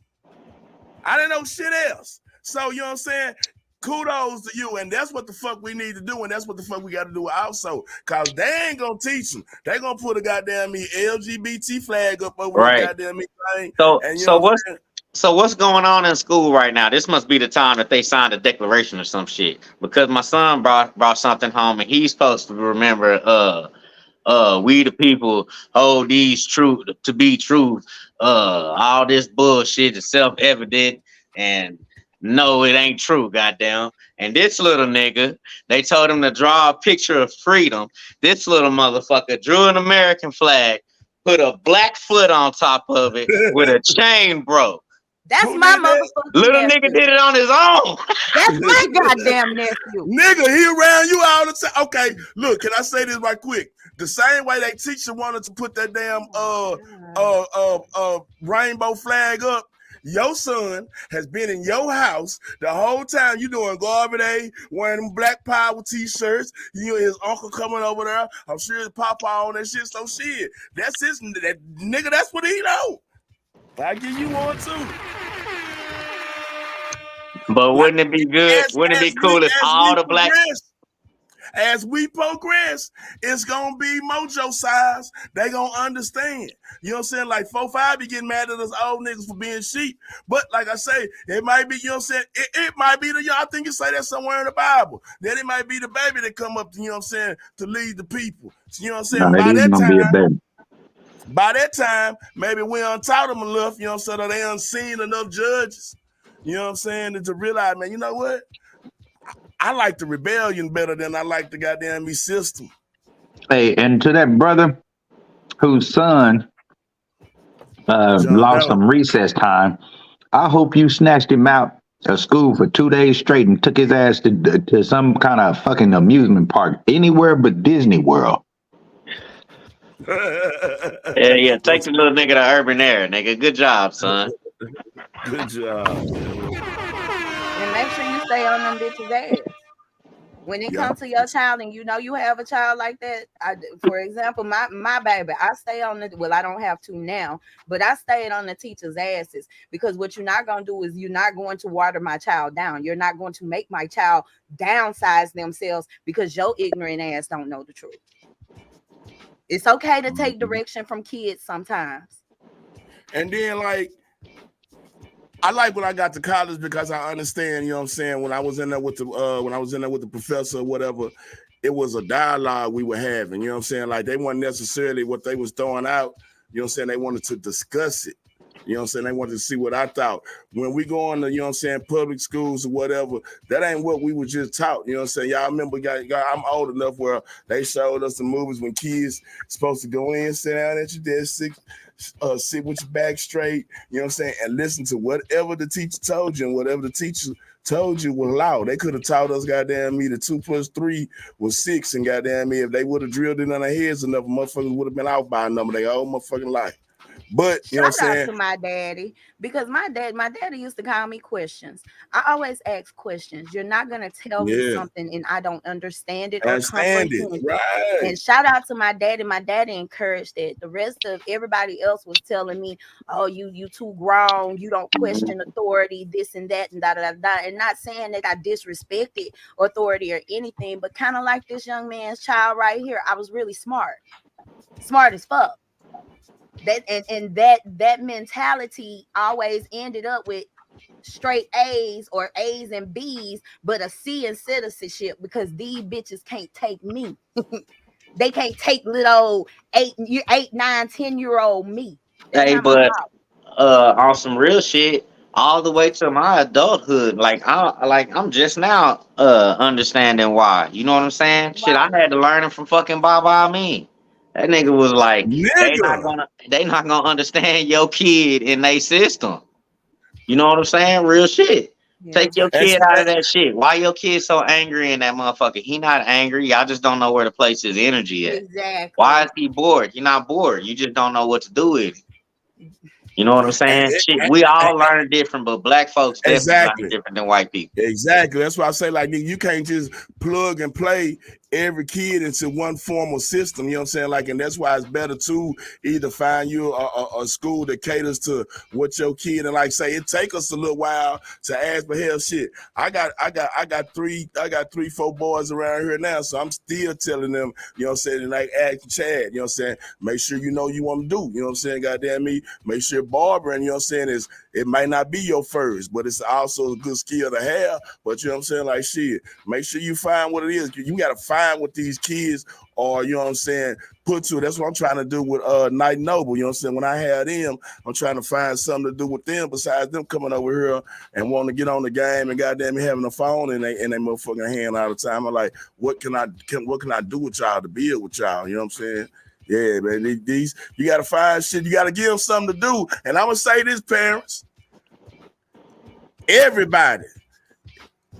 Speaker 1: I didn't know shit else. So you know what I'm saying? Kudos to you, and that's what the fuck we need to do, and that's what the fuck we got to do also, because they ain't gonna teach them. They gonna put a goddamn me LGBT flag up over the goddamn me thing.
Speaker 6: So what's going on in school right now? This must be the time that they signed a declaration or some shit, because my son brought something home, and he's supposed to remember we the people hold these truth to be truth. All this bullshit is self-evident, and No, it ain't true, goddamn. And this little nigga, they told him to draw a picture of freedom. This little motherfucker drew an American flag, put a black foot on top of it with a chain, bro.
Speaker 5: That's
Speaker 1: Who
Speaker 5: my
Speaker 1: did that?
Speaker 5: motherfucking
Speaker 6: Little
Speaker 5: nephew.
Speaker 6: nigga did it on his own.
Speaker 5: That's my goddamn nephew.
Speaker 1: Nigga, he around you all the time. Okay, look, can I say this right quick? The same way they teacher wanted to put that damn rainbow flag up, your son has been in your house the whole time. You doing Garbage Day, wearing them Black Power t-shirts. You and his uncle coming over there. I'm sure his papa on that shit. So shit, that's his that nigga. That's what he know. I give you one too.
Speaker 6: But wouldn't it be good? Wouldn't it be cool if all the black...
Speaker 1: As we progress, it's gonna be mojo size. They gonna understand. You know what I'm saying? Like 4-5 be getting mad at us old niggas for being sheep. But like I say, it might be, you know what I'm saying? It might be I think you say that somewhere in the Bible. Then it might be the baby that come up, you know what I'm saying, to lead the people. So, you know what I'm saying?
Speaker 2: No,
Speaker 1: by that time, maybe we untaught them enough, you know what I'm saying, or they unseen enough judges. You know what I'm saying? To realize, man, you know what? I like the rebellion better than I like the goddamn me system.
Speaker 2: Hey, and to that brother whose son lost some recess time, I hope you snatched him out of school for 2 days straight and took his ass to some kind of fucking amusement park, anywhere but Disney World.
Speaker 6: Yeah, take the little nigga to urban air, nigga. Good job, son.
Speaker 1: Good job.
Speaker 5: And make sure you stay on them bitches' ass. When it comes to your child and you know you have a child like that, for example, my baby, I stay on the, well, I don't have to now, but I stayed on the teacher's asses, because what you're not going to do is you're not going to water my child down. You're not going to make my child downsize themselves because your ignorant ass don't know the truth. It's okay to take direction from kids sometimes.
Speaker 1: And then, like, I like when I got to college because I understand, you know what I'm saying, when I was in there with the professor or whatever, it was a dialogue we were having, you know what I'm saying? Like, they weren't necessarily what they was throwing out, you know what I'm saying? They wanted to discuss it. You know what I'm saying? They wanted to see what I thought. When we go on to, you know what I'm saying, public schools or whatever, that ain't what we were just taught. You know what I'm saying? Y'all remember, I'm old enough where they showed us the movies when kids supposed to go in, sit down at your desk, sit with your back straight, you know what I'm saying, and listen to whatever the teacher told you, and whatever the teacher told you was loud. They could have taught us, goddamn me, that 2 + 3 was 6, and goddamn me, if they would have drilled it in their heads enough, motherfuckers would have been out by a number their whole motherfucking life. But you know what I'm saying?
Speaker 5: Shout out to my daddy, because my daddy used to call me questions. I always ask questions. You're not gonna tell me something and I don't understand it or comprehend it.
Speaker 1: Right.
Speaker 5: And shout out to my daddy. My daddy encouraged it. The rest of everybody else was telling me, "Oh, you too grown. You don't question authority. This and that and da da da." And not saying that I disrespected authority or anything, but kind of like this young man's child right here. I was really smart as fuck. That mentality always ended up with straight A's or A's and B's, but a C in citizenship, because these bitches can't take me. They can't take little 8, 9, 10-year-old me.
Speaker 6: Hey, but on some real shit, all the way to my adulthood, I'm just now understanding why. You know what I'm saying? Wow. Shit, I had to learn it from fucking Baba Amin. That nigga was like, they not gonna understand your kid in their system. You know what I'm saying? Real shit. Yeah. Take your kid out of that shit. Why your kid so angry in that motherfucker? He not angry. Y'all just don't know where to place his energy at.
Speaker 5: Exactly.
Speaker 6: Why is he bored? You're not bored. You just don't know what to do with it. You know what I'm saying? Shit, we all learn different, but black folks definitely learn different than white people.
Speaker 1: Exactly. That's why I say, like, you can't just plug and play every kid into one formal system. You know what I'm saying? Like, and that's why it's better to either find you a school that caters to what your kid, and like say, it take us a little while to ask, but hell, shit, I got 3-4 boys around here now, so I'm still telling them, you know what I'm saying, like ask Chad, you know what I'm saying, make sure you know you want to do, you know what I'm saying, goddamn me, make sure barbering, you know what I'm saying, it might not be your first, but it's also a good skill to have. But you know what I'm saying, like shit, make sure you find what it is. You gotta find find what these kids are, you know what I'm saying, put to. That's what I'm trying to do with Night Noble, you know what I'm saying? When I had them, I'm trying to find something to do with them besides them coming over here and wanting to get on the game and goddamn having a phone in they motherfucking hand all the time. I'm like, what can I do with y'all to build with y'all? You know what I'm saying? Yeah, man. These you gotta find shit, you gotta give them something to do. And I'm gonna say this, parents, everybody.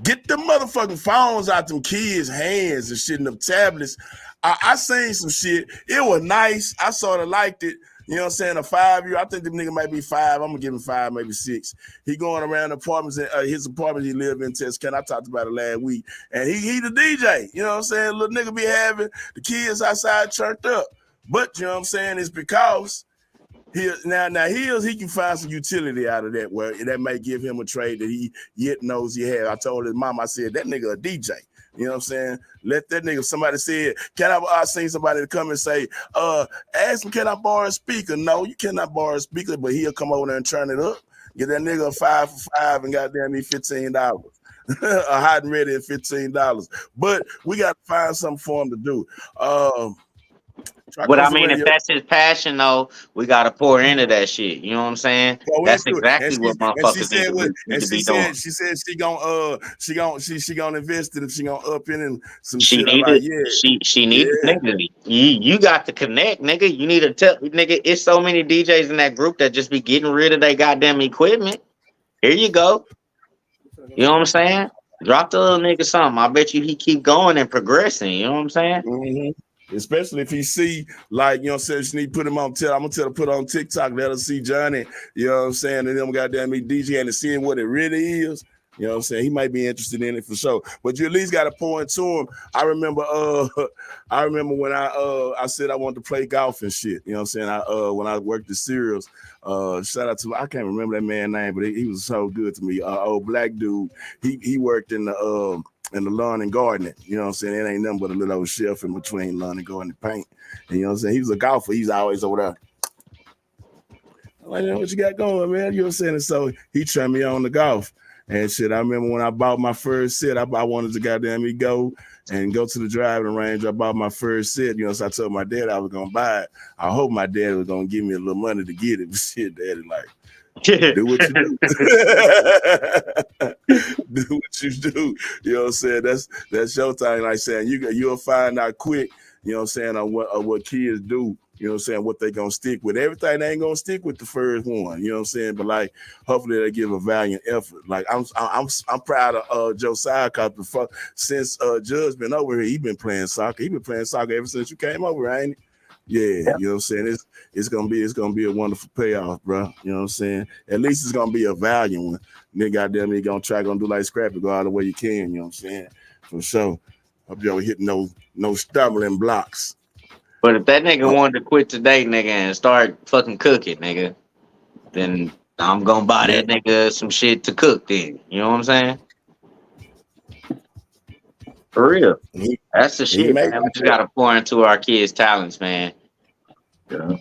Speaker 1: Get the motherfucking phones out them kids' hands and shit in them tablets. I seen some shit. It was nice. I sort of liked it. You know what I'm saying? A 5-year. I think the nigga might be 5. I'm gonna give him 5, maybe 6. He going around apartments. His apartment he lived in Texas. I talked about it last week. And he the DJ. You know what I'm saying? Little nigga be having the kids outside turned up. But you know what I'm saying? It's because he can find some utility out of that, where that may give him a trade that he yet knows he has. I told his mom, I said, that nigga a DJ. You know what I'm saying? Let that nigga, somebody said, I seen somebody come and say, ask him, can I borrow a speaker? No, you cannot borrow a speaker, but he'll come over there and turn it up. Get that nigga a 5 for 5 and goddamn me $15. A hot and ready at $15. But we got to find something for him to do.
Speaker 6: But I mean, if that's his passion, though, we gotta pour into that shit. You know what I'm saying? That's exactly what motherfuckers need to be doing.
Speaker 1: She said she gonna invest in it. She gonna up in and some
Speaker 6: she
Speaker 1: shit.
Speaker 6: Needed, like, she needed, nigga. You got to connect, nigga. You need to tell, nigga. It's so many DJs in that group that just be getting rid of their goddamn equipment. Here you go. You know what I'm saying? Drop the little nigga something. I bet you he keep going and progressing. You know what I'm saying?
Speaker 1: Mm-hmm. Especially if he see, like, you know what I'm saying, she need to put him on, I'm gonna tell her put on TikTok, let her see Johnny, you know what I'm saying, and them goddamn me DJ and seeing what it really is. You know what I'm saying? He might be interested in it for sure. But you at least gotta pour into him. I remember when I said I wanted to play golf and shit. You know what I'm saying? When I worked the cereals, shout out to, I can't remember that man's name, but he was so good to me. Old black dude. He worked in the lawn and gardening. You know what I'm saying? It ain't nothing but a little old shelf in between lawn and garden and paint. And you know what I'm saying? He was a golfer. He's always over there. I'm like, what you got going, man? You know what I'm saying? And so he turned me on to golf. And shit, I remember when I bought my first set, I wanted to goddamn me go to the driving range. I bought my first set, you know, so I told my dad I was gonna buy it. I hope my dad was gonna give me a little money to get it. But shit, daddy, like, do what you do. Do what you do. You know what I'm saying? That's your thing. Like saying you'll find out quick, you know what I'm saying, on what kids do. You know what I'm saying? What they gonna stick with. Everything they ain't gonna stick with the first one. You know what I'm saying? But like, hopefully they give a valiant effort. Like I'm proud of Josiah, cause since Judge been over here, he been playing soccer. He been playing soccer ever since you came over, ain't he? Yeah, you know what I'm saying? It's gonna be a wonderful payoff, bro. You know what I'm saying? At least it's gonna be a valiant one. Nigga, goddamn, you gonna do like Scrappy, go all the way you can. You know what I'm saying? For sure. Hope y'all hit no stumbling blocks.
Speaker 6: But if that nigga wanted to quit today, nigga, and start fucking cooking, nigga, then I'm gonna buy that nigga some shit to cook then. You know what I'm saying? For real. That's the shit, man. We just gotta pour into our kids' talents, man.
Speaker 1: Yeah.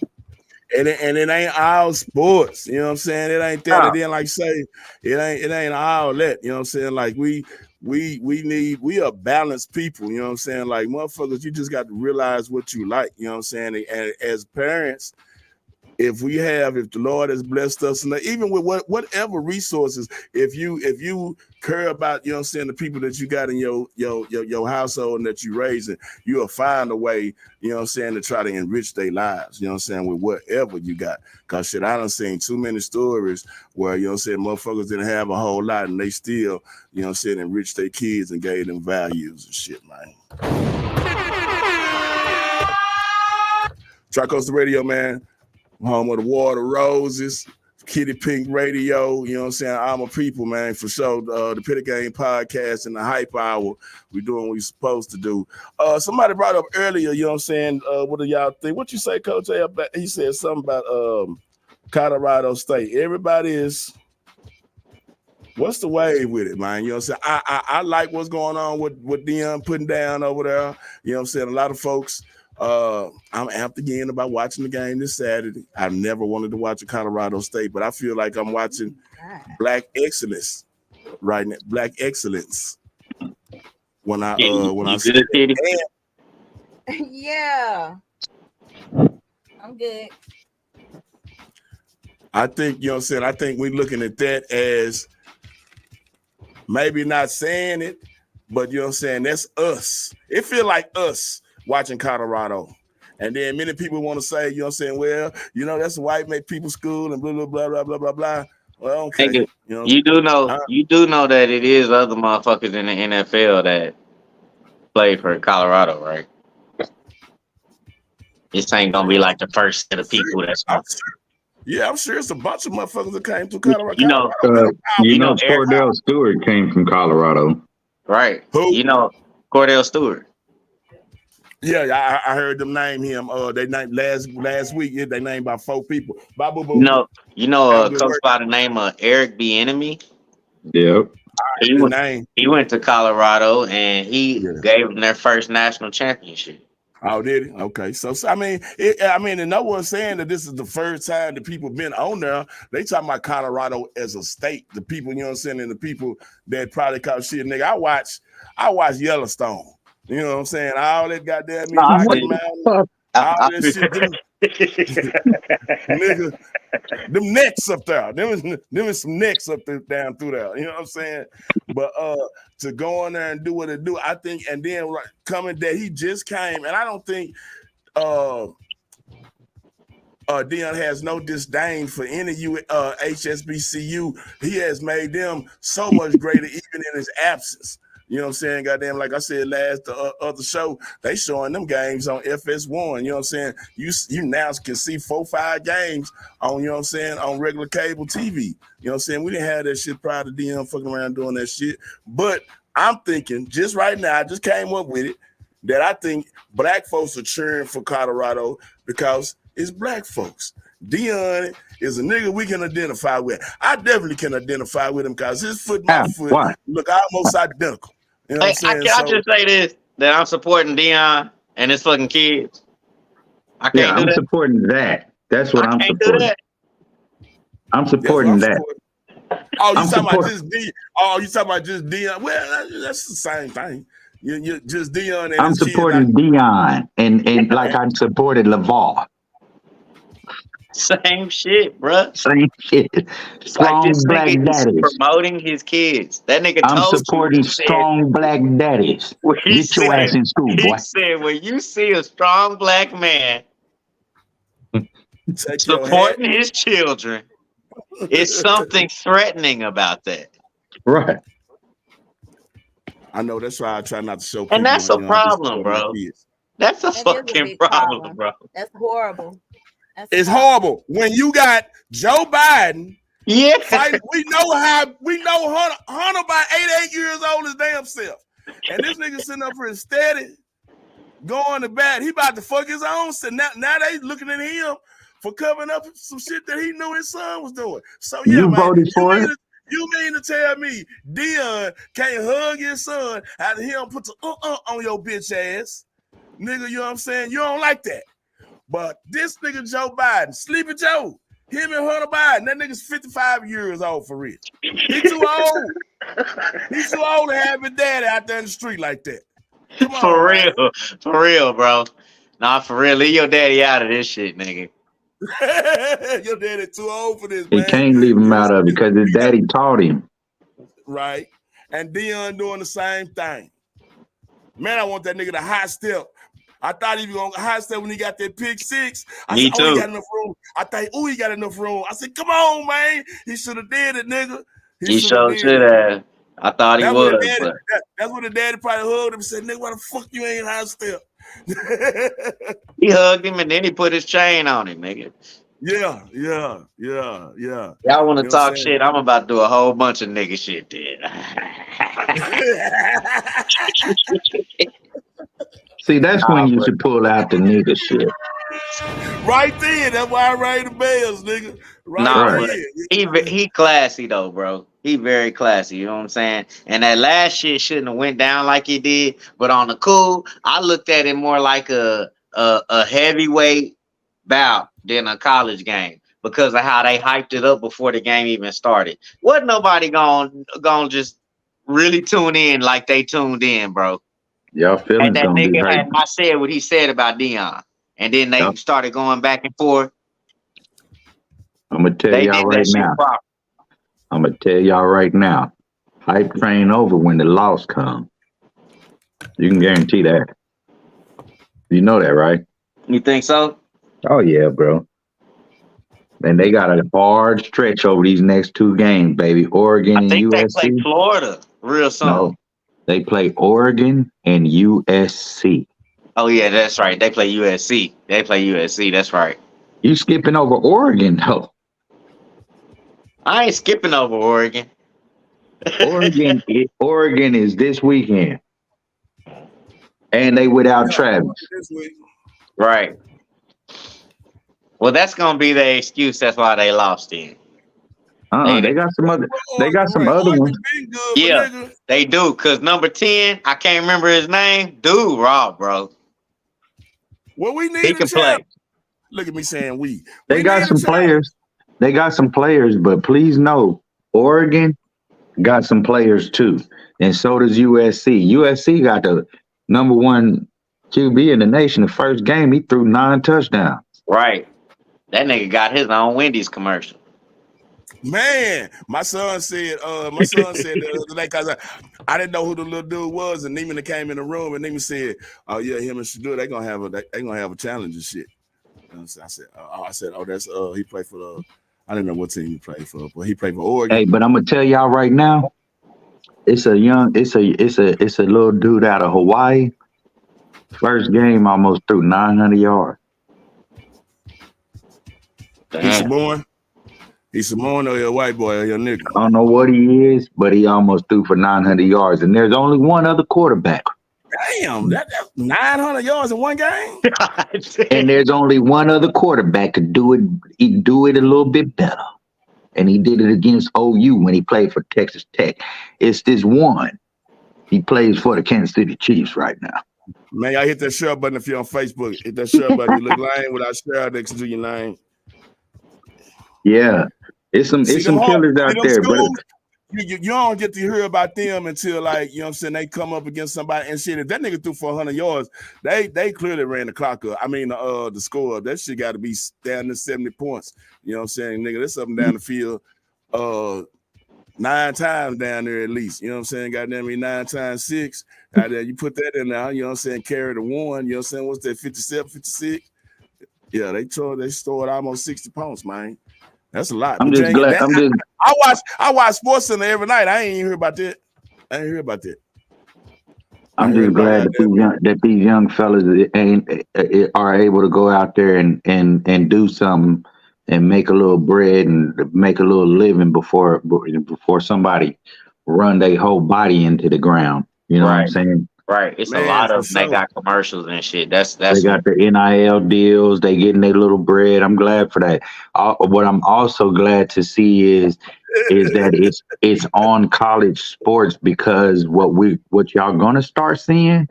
Speaker 1: And it ain't all sports, you know what I'm saying? It ain't that. And then, like say, it ain't all that, you know what I'm saying? Like we are balanced people, you know what I'm saying? Like motherfuckers, you just got to realize what you like, you know what I'm saying? And as parents, if the Lord has blessed us, and even with whatever resources, if you care about, you know what I'm saying, the people that you got in your household and that you raising, you'll find a way, you know what I'm saying, to try to enrich their lives, you know what I'm saying, with whatever you got. Cause shit, I done seen too many stories where, you know what I'm saying, motherfuckers didn't have a whole lot and they still, you know what I'm saying, enriched their kids and gave them values and shit, man. Tri-Coastal Radio, man. Home of the Water Roses, Kitty Pink Radio, you know what I'm saying? I'm a people, man, for sure. The Pit Game Podcast and the Hype Hour, we doing what we supposed to do. Somebody brought up earlier, you know what I'm saying? What do y'all think? What you say, Coach? He said something about Colorado State. Everybody is, what's the wave with it, man? You know what I'm saying? I like what's going on with Dion putting down over there. You know what I'm saying? A lot of folks, I'm amped again about watching the game this Saturday. I never wanted to watch a Colorado State, but I feel like I'm watching Black excellence right now. Black excellence. when I
Speaker 6: You
Speaker 1: said
Speaker 6: good, Kitty?
Speaker 1: that.
Speaker 5: Yeah, I'm good.
Speaker 1: I think, you know what I'm saying, I think we're looking at that as maybe not saying it, but you know what I'm saying, that's us. It feel like us watching Colorado. And then many people want to say, you know what I'm saying, well, you know, that's white make people school and blah, blah, blah, blah, blah, blah, blah. Well, okay.
Speaker 6: Nigga,
Speaker 1: You know,
Speaker 6: you do know that it is other motherfuckers in the NFL that play for Colorado, right? This ain't gonna be like the first set of people that's
Speaker 1: I'm
Speaker 6: gonna.
Speaker 1: sure. Yeah, I'm sure it's a bunch of motherfuckers that came through Colorado.
Speaker 6: You know,
Speaker 1: Colorado
Speaker 2: You know,
Speaker 6: Eric,
Speaker 2: Cordell Stewart came from Colorado.
Speaker 6: right?
Speaker 1: who?
Speaker 6: You know, Cordell Stewart.
Speaker 1: Yeah, I heard them name him. They named last week. Yeah, they named about 4 people. Bye, boo,
Speaker 6: You
Speaker 1: boo.
Speaker 6: know,
Speaker 1: Have a
Speaker 6: a
Speaker 1: good
Speaker 6: coach
Speaker 1: work.
Speaker 6: by the name of Eric B. Enemy.
Speaker 2: Yep.
Speaker 6: He
Speaker 1: The
Speaker 6: went.
Speaker 1: name.
Speaker 6: He went to Colorado and he
Speaker 1: Yeah.
Speaker 6: gave them their first national championship.
Speaker 1: Oh, did he? Okay. So I mean, and no one's saying that this is the first time that people been on there. They talking about Colorado as a state. The people, you know what I'm saying, and the people that probably call shit, nigga. I watch Yellowstone. You know what I'm saying? All that goddamn
Speaker 6: No, I
Speaker 1: Rocky
Speaker 6: feel
Speaker 1: Mountain, all that shit, nigga. Them necks up there. Them is some necks up there down through there. You know what I'm saying? But to go in there and do what it do, I think, and then coming that he just came, and I don't think Dion has no disdain for any HSBCU. He has made them so much greater even in his absence. You know what I'm saying? Goddamn, like I said last other show, they showing them games on FS1. You know what I'm saying? You now can see 4-5 games on, you know what I'm saying, on regular cable TV. You know what I'm saying? We didn't have that shit prior to Dion fucking around doing that shit. But I'm thinking, just right now, I just came up with it, that I think black folks are cheering for Colorado because it's black folks. Dion is a nigga we can identify with. I definitely can identify with him because his foot, my foot,
Speaker 2: Why?
Speaker 1: look almost identical. You know what I'm saying?
Speaker 6: I just say this that I'm supporting Dion and his fucking kids. I can't
Speaker 2: Yeah,
Speaker 6: do
Speaker 2: I'm
Speaker 6: that.
Speaker 2: supporting that. That's what
Speaker 6: I
Speaker 2: I'm
Speaker 6: can't do
Speaker 2: supporting.
Speaker 6: that.
Speaker 2: I'm supporting that.
Speaker 1: Oh, you
Speaker 2: I'm
Speaker 1: talking about
Speaker 2: support-
Speaker 1: just Dion? Oh, you talking about just Dion? Well, that's the same thing. You just Dion and
Speaker 2: I'm
Speaker 1: his kids.
Speaker 2: supporting Dion and like I supported LaVar.
Speaker 6: Same shit, bruh.
Speaker 2: Same shit.
Speaker 6: It's like
Speaker 2: Strong
Speaker 6: this
Speaker 2: black
Speaker 6: nigga is
Speaker 2: daddies.
Speaker 6: promoting his kids. That nigga
Speaker 2: I'm
Speaker 6: told
Speaker 2: supporting
Speaker 6: you.
Speaker 2: strong black daddies.
Speaker 6: He
Speaker 2: Get your ass
Speaker 6: said,
Speaker 2: in school, boy.
Speaker 6: he said, when you see a strong black man
Speaker 1: Take your hat.
Speaker 6: supporting his children, it's something threatening about that.
Speaker 2: Right.
Speaker 1: I know that's why I try not to show people.
Speaker 6: And that's a
Speaker 1: you know,
Speaker 6: problem,
Speaker 1: my
Speaker 6: bro.
Speaker 1: kids.
Speaker 6: That's a
Speaker 5: That is a
Speaker 6: fucking
Speaker 5: big
Speaker 6: problem, bro.
Speaker 5: That's horrible.
Speaker 1: It's horrible when you got Joe Biden
Speaker 6: Yeah.
Speaker 1: fighting. We know Hunter by 88 years old his damn self. And this nigga sitting up for his steady going to bat. He about to fuck his own son. Now they looking at him for covering up some shit that he knew his son was doing. So yeah,
Speaker 2: You
Speaker 1: man,
Speaker 2: voted for it?
Speaker 1: you mean to tell me Dion can't hug his son after he don't put the on your bitch ass? Nigga, you know what I'm saying? You don't like that. But this nigga Joe Biden, Sleepy Joe, him and Hunter Biden, that nigga's 55 years old for real. He too old. He's too old to have his daddy out there in the street like that. Come on,
Speaker 6: For
Speaker 1: man.
Speaker 6: real. For real, bro. Nah, for real. Leave your daddy out of this shit, nigga.
Speaker 1: Your daddy too old for this,
Speaker 2: He
Speaker 1: man.
Speaker 2: can't leave him out of it because his daddy taught him.
Speaker 1: Right. And Dion doing the same thing. Man, I want that nigga to high step. I thought he was going to high step when he got that pick 6. I
Speaker 6: Me
Speaker 1: said, oh, he
Speaker 6: too.
Speaker 1: got enough room. I thought, oh, he got enough room. I said, come on, man. He should have did it, nigga.
Speaker 6: He sure should have. I thought he was, but
Speaker 1: that's when the daddy probably hugged him and said, nigga, why the fuck you ain't high step?
Speaker 6: he hugged him and then he put his chain on him, nigga.
Speaker 1: Yeah.
Speaker 6: Y'all want to
Speaker 1: You know
Speaker 6: talk
Speaker 1: what I'm
Speaker 6: shit? I'm about to do a whole bunch of nigga shit then.
Speaker 2: See, that's when you should pull out the nigga shit.
Speaker 1: Right then. That's why I rang the bells, nigga.
Speaker 6: Nah,
Speaker 1: then.
Speaker 6: he classy though, bro. He very classy, you know what I'm saying? And that last shit shouldn't have went down like he did, but on the cool, I looked at it more like a heavyweight bout than a college game because of how they hyped it up before the game even started. Wasn't nobody gonna just really tune in like they tuned in, bro.
Speaker 2: Y'all
Speaker 6: And
Speaker 2: feelings
Speaker 6: that
Speaker 2: gonna be
Speaker 6: nigga
Speaker 2: hurt.
Speaker 6: had not said what he said about Dion. And then they
Speaker 2: Y'all,
Speaker 6: started going back and forth.
Speaker 2: I'm gonna tell
Speaker 6: They
Speaker 2: y'all
Speaker 6: did that
Speaker 2: right
Speaker 6: shit
Speaker 2: now.
Speaker 6: proper.
Speaker 2: I'm gonna tell y'all right now. Hype train over when the loss come. You can guarantee that. You know that, right?
Speaker 6: You think so?
Speaker 2: Oh yeah, bro. And they got a hard stretch over these next 2 games, baby.
Speaker 6: I
Speaker 2: Oregon and
Speaker 6: think they play
Speaker 2: USC.
Speaker 6: Florida real soon.
Speaker 2: No, they play Oregon and USC.
Speaker 6: Oh yeah, that's right. They play USC. They play USC. That's right.
Speaker 2: You skipping over Oregon though.
Speaker 6: I ain't skipping over Oregon.
Speaker 2: Oregon is this weekend, and they without
Speaker 1: Yeah,
Speaker 2: Travis.
Speaker 1: this week.
Speaker 6: Right. Well, that's gonna be their excuse. That's why they lost in. They
Speaker 2: They
Speaker 6: didn't.
Speaker 2: got some other. They got some
Speaker 1: Right,
Speaker 2: other ones.
Speaker 1: Oregon been good, but
Speaker 6: Yeah,
Speaker 1: nigga,
Speaker 6: they do. Cause number 10, I can't remember his name. Dude, raw, bro.
Speaker 1: well, we
Speaker 6: He
Speaker 1: need a
Speaker 6: can
Speaker 1: champ.
Speaker 6: play.
Speaker 1: Look at me saying we.
Speaker 2: They
Speaker 1: We
Speaker 2: got
Speaker 1: need a
Speaker 2: some
Speaker 1: champ.
Speaker 2: players. They got some players, but please know, Oregon got some players too, and so does USC. USC got the number 1 QB in the nation. The first game, he threw 9 touchdowns.
Speaker 6: Right. That nigga got his own Wendy's commercial.
Speaker 1: Man, my son said the other day, cause I didn't know who the little dude was, and Neiman came in the room and Neiman said, "Oh yeah, him and Shadur, they gonna have a challenge and shit." And I said, "Oh, that's he played for the I didn't know what team he played for, but he played for Oregon."
Speaker 2: Hey, but I'm gonna tell y'all right now, it's a little dude out of Hawaii. First game, almost threw 900 yards.
Speaker 1: He's
Speaker 6: Damn.
Speaker 1: Samoan. He's Samoan or a white boy or your nigga.
Speaker 2: I don't know what he is, but he almost threw for 900 yards. And there's only one other quarterback.
Speaker 1: Damn, that's 900 yards in one game.
Speaker 2: And there's only one other quarterback could do it. He do it a little bit better. And he did it against OU when he played for Texas Tech. It's this one. He plays for the Kansas City Chiefs right now.
Speaker 1: Man, y'all hit that share button if you're on Facebook. Hit that share button. You look lame without share next to your name.
Speaker 2: Yeah. It's some killers out there, but
Speaker 1: you don't get to hear about them until, like, you know what I'm saying, they come up against somebody and shit. If that nigga threw for 100 yards, they clearly ran the clock up. I mean, the score up. That shit got to be down to 70 points. You know what I'm saying, nigga? That's up and down the field 9 times down there at least. You know what I'm saying? Goddamn me, 9 times 6. Goddamn, you put that in there, you know what I'm saying, carry the 1. You know what I'm saying? What's that, 57, 56? Yeah, they scored almost 60 points, man. That's a lot.
Speaker 2: I'm
Speaker 1: But
Speaker 2: just glad.
Speaker 1: I watch Sports Center every night. I ain't even hear about that.
Speaker 2: I'm just glad that these young fellas are able to go out there and do something and make a little bread and make a little living before somebody run their whole body into the ground. You know what I'm saying?
Speaker 6: Right. It's a lot of them. They got commercials and shit. That's
Speaker 2: They got the NIL deals. They getting their little bread. I'm glad for that. What I'm also glad to see is that it's on college sports, because what y'all gonna start seeing,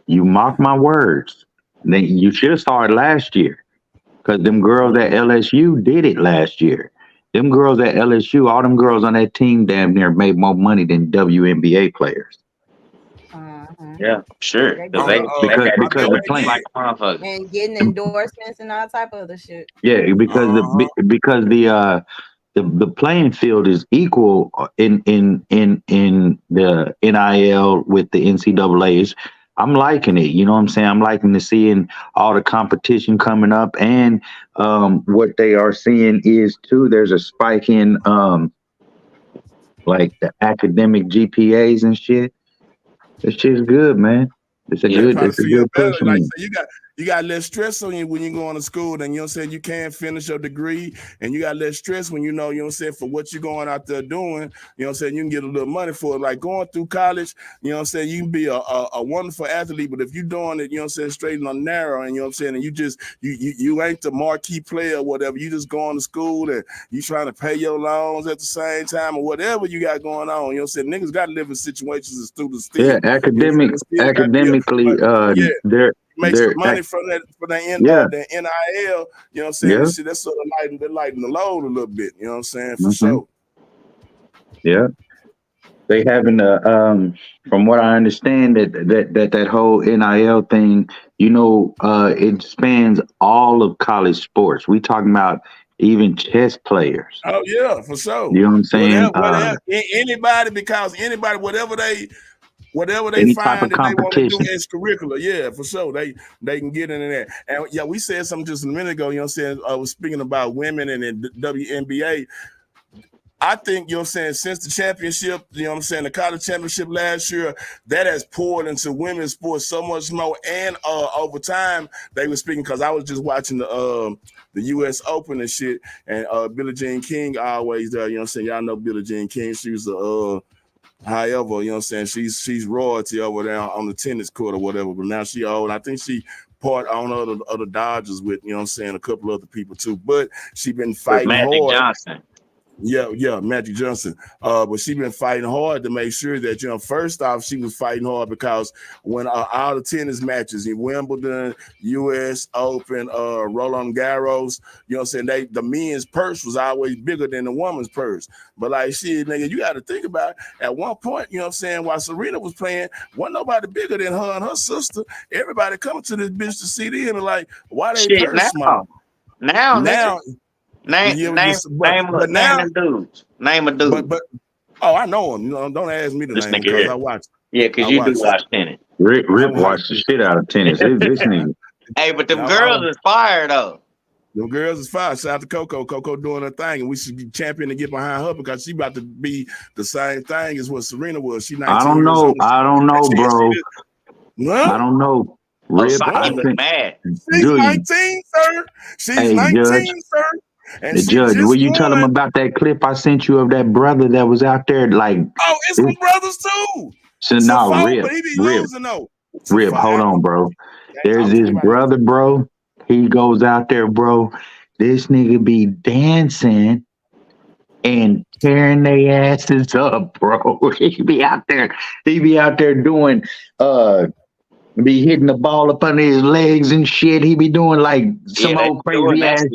Speaker 2: you mark my words. Then you should have started last year, because them girls at LSU did it last year. Them girls at LSU, all them girls on that team damn near made more money than WNBA players.
Speaker 6: Yeah, sure.
Speaker 2: Because
Speaker 5: the playing and getting endorsements and all type of other shit.
Speaker 2: Yeah, because the playing field is equal in the NIL with the NCAA's. I'm liking it. You know what I'm saying? I'm liking to seeing all the competition coming up, and what they are seeing is too, there's a spike in like the academic GPAs and shit. That shit's good, man. It's a good push.
Speaker 1: Like, so you got less stress on you when you go on to school, and you know what I'm saying, you can't finish your degree, and you got less stress when you know what I'm saying, for what you're going out there doing. You know what I'm saying, you can get a little money for it. Like going through college, you know what I'm saying, you can be a wonderful athlete, but if you're doing it, you know what I'm saying, straight and narrow, and you know what I'm saying, and you just you ain't the marquee player or whatever, you just going to school and you trying to pay your loans at the same time or whatever you got going on. You know what I'm saying, niggas got to live in situations as students still.
Speaker 2: Yeah, academically, they're
Speaker 1: make some money from that NIL, you know what I'm saying?
Speaker 2: Yeah.
Speaker 1: Shit, that's sort of lighten the load a little bit, you know what I'm saying? For sure.
Speaker 2: Yeah. They having a from what I understand that whole NIL thing, it spans all of college sports. We talking about even chess players.
Speaker 1: Oh yeah, for sure.
Speaker 2: You know what I'm saying?
Speaker 1: Anybody, because anybody, whatever they
Speaker 2: Any type of
Speaker 1: find that they want to do
Speaker 2: competition.
Speaker 1: extracurricular, yeah, for sure. They can get into that. And yeah, we said something just a minute ago, you know what I'm saying? I was speaking about women and the WNBA. I think, you know what I'm saying, since the championship, you know what I'm saying, the college championship last year, that has poured into women's sports so much more. And over time, they were speaking, because I was just watching the US Open and shit, and Billie Jean King always there, you know what I'm saying? Y'all know Billie Jean King. She was however, you know what I'm saying, she's royalty over there on the tennis court or whatever, but now she old. I think she part on other Dodgers with, you know what I'm saying, a couple other people too, but she been fighting
Speaker 6: Magic
Speaker 1: hard.
Speaker 6: Johnson.
Speaker 1: Yeah, Magic Johnson. But she been fighting hard to make sure that, you know, first off, she was fighting hard because when all the tennis matches in Wimbledon, US Open, Roland Garros, you know what I'm saying, the men's purse was always bigger than the woman's purse. But like shit, nigga, you got to think about it. At one point, you know what I'm saying, while Serena was playing, wasn't nobody bigger than her and her sister. Everybody coming to this bitch to see them and like, why they
Speaker 6: Shit,
Speaker 1: purse small?
Speaker 6: Now, nigga. Name a dude. Name a dude.
Speaker 1: But I know him. You know, don't ask me to
Speaker 6: This
Speaker 1: name
Speaker 6: nigga
Speaker 1: because
Speaker 6: here.
Speaker 1: I watch.
Speaker 6: Yeah, because you do watch tennis.
Speaker 2: Rip watched the shit out of tennis. This nigga.
Speaker 6: Hey, but them girls is fire though.
Speaker 1: Them girls is fire. Shout out to Coco. Coco doing her thing, and we should be champion to get behind her because she about to be the same thing as what Serena was. She 19
Speaker 2: I don't know.
Speaker 1: years old.
Speaker 2: I don't know, bro. I don't know.
Speaker 6: Rip, mad.
Speaker 1: She's 19, sir. She's 19,
Speaker 2: Judge.
Speaker 1: sir. And
Speaker 2: the judge, will you tell him about that clip I sent you of that brother that was out there? Like,
Speaker 1: oh, it's some brothers too.
Speaker 2: So now, Rip, hold on, bro. There's this brother, bro. He goes out there, bro. This nigga be dancing and tearing their asses up, bro. He be out there doing be hitting the ball up under his legs and shit. He be doing like some old crazy ass.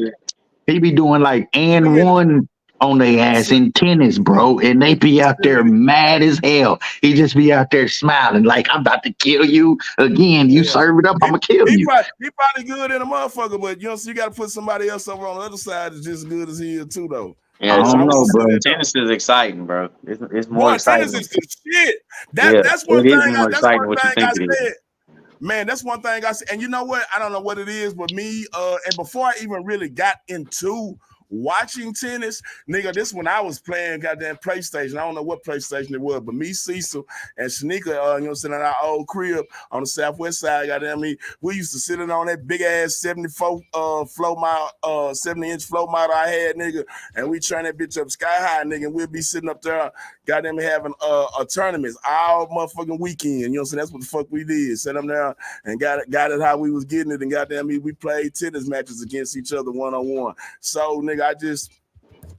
Speaker 2: He be doing like one on their ass in tennis, bro. And they be out there mad as hell. He just be out there smiling like, I'm about to kill you again. You serve it up, I'm gonna kill you.
Speaker 1: He probably good in a motherfucker, but you know, so you gotta put somebody else over on the other side that's just as good as he is too, though.
Speaker 6: Yeah, I don't know, bro. Tennis is exciting, bro. It's more exciting.
Speaker 1: Tennis is the shit. That's one thing I said. Man, that's one thing I said. And you know what? I don't know what it is, but me, and before I even really got into watching tennis, nigga, this when I was playing goddamn PlayStation. I don't know what PlayStation it was, but me, Cecil, and Shanika, you know what I'm saying, in our old crib on the southwest side, goddamn me, we used to sit in on that big ass 74 flow model, 70-inch flow model I had, nigga, and we turn that bitch up sky high, nigga, and we'll be sitting up there, goddamn having a tournaments all motherfucking weekend. You know what I'm saying? That's what the fuck we did. Set them down and got it how we was getting it, and goddamn me, we played tennis matches against each other one-on-one. So, nigga,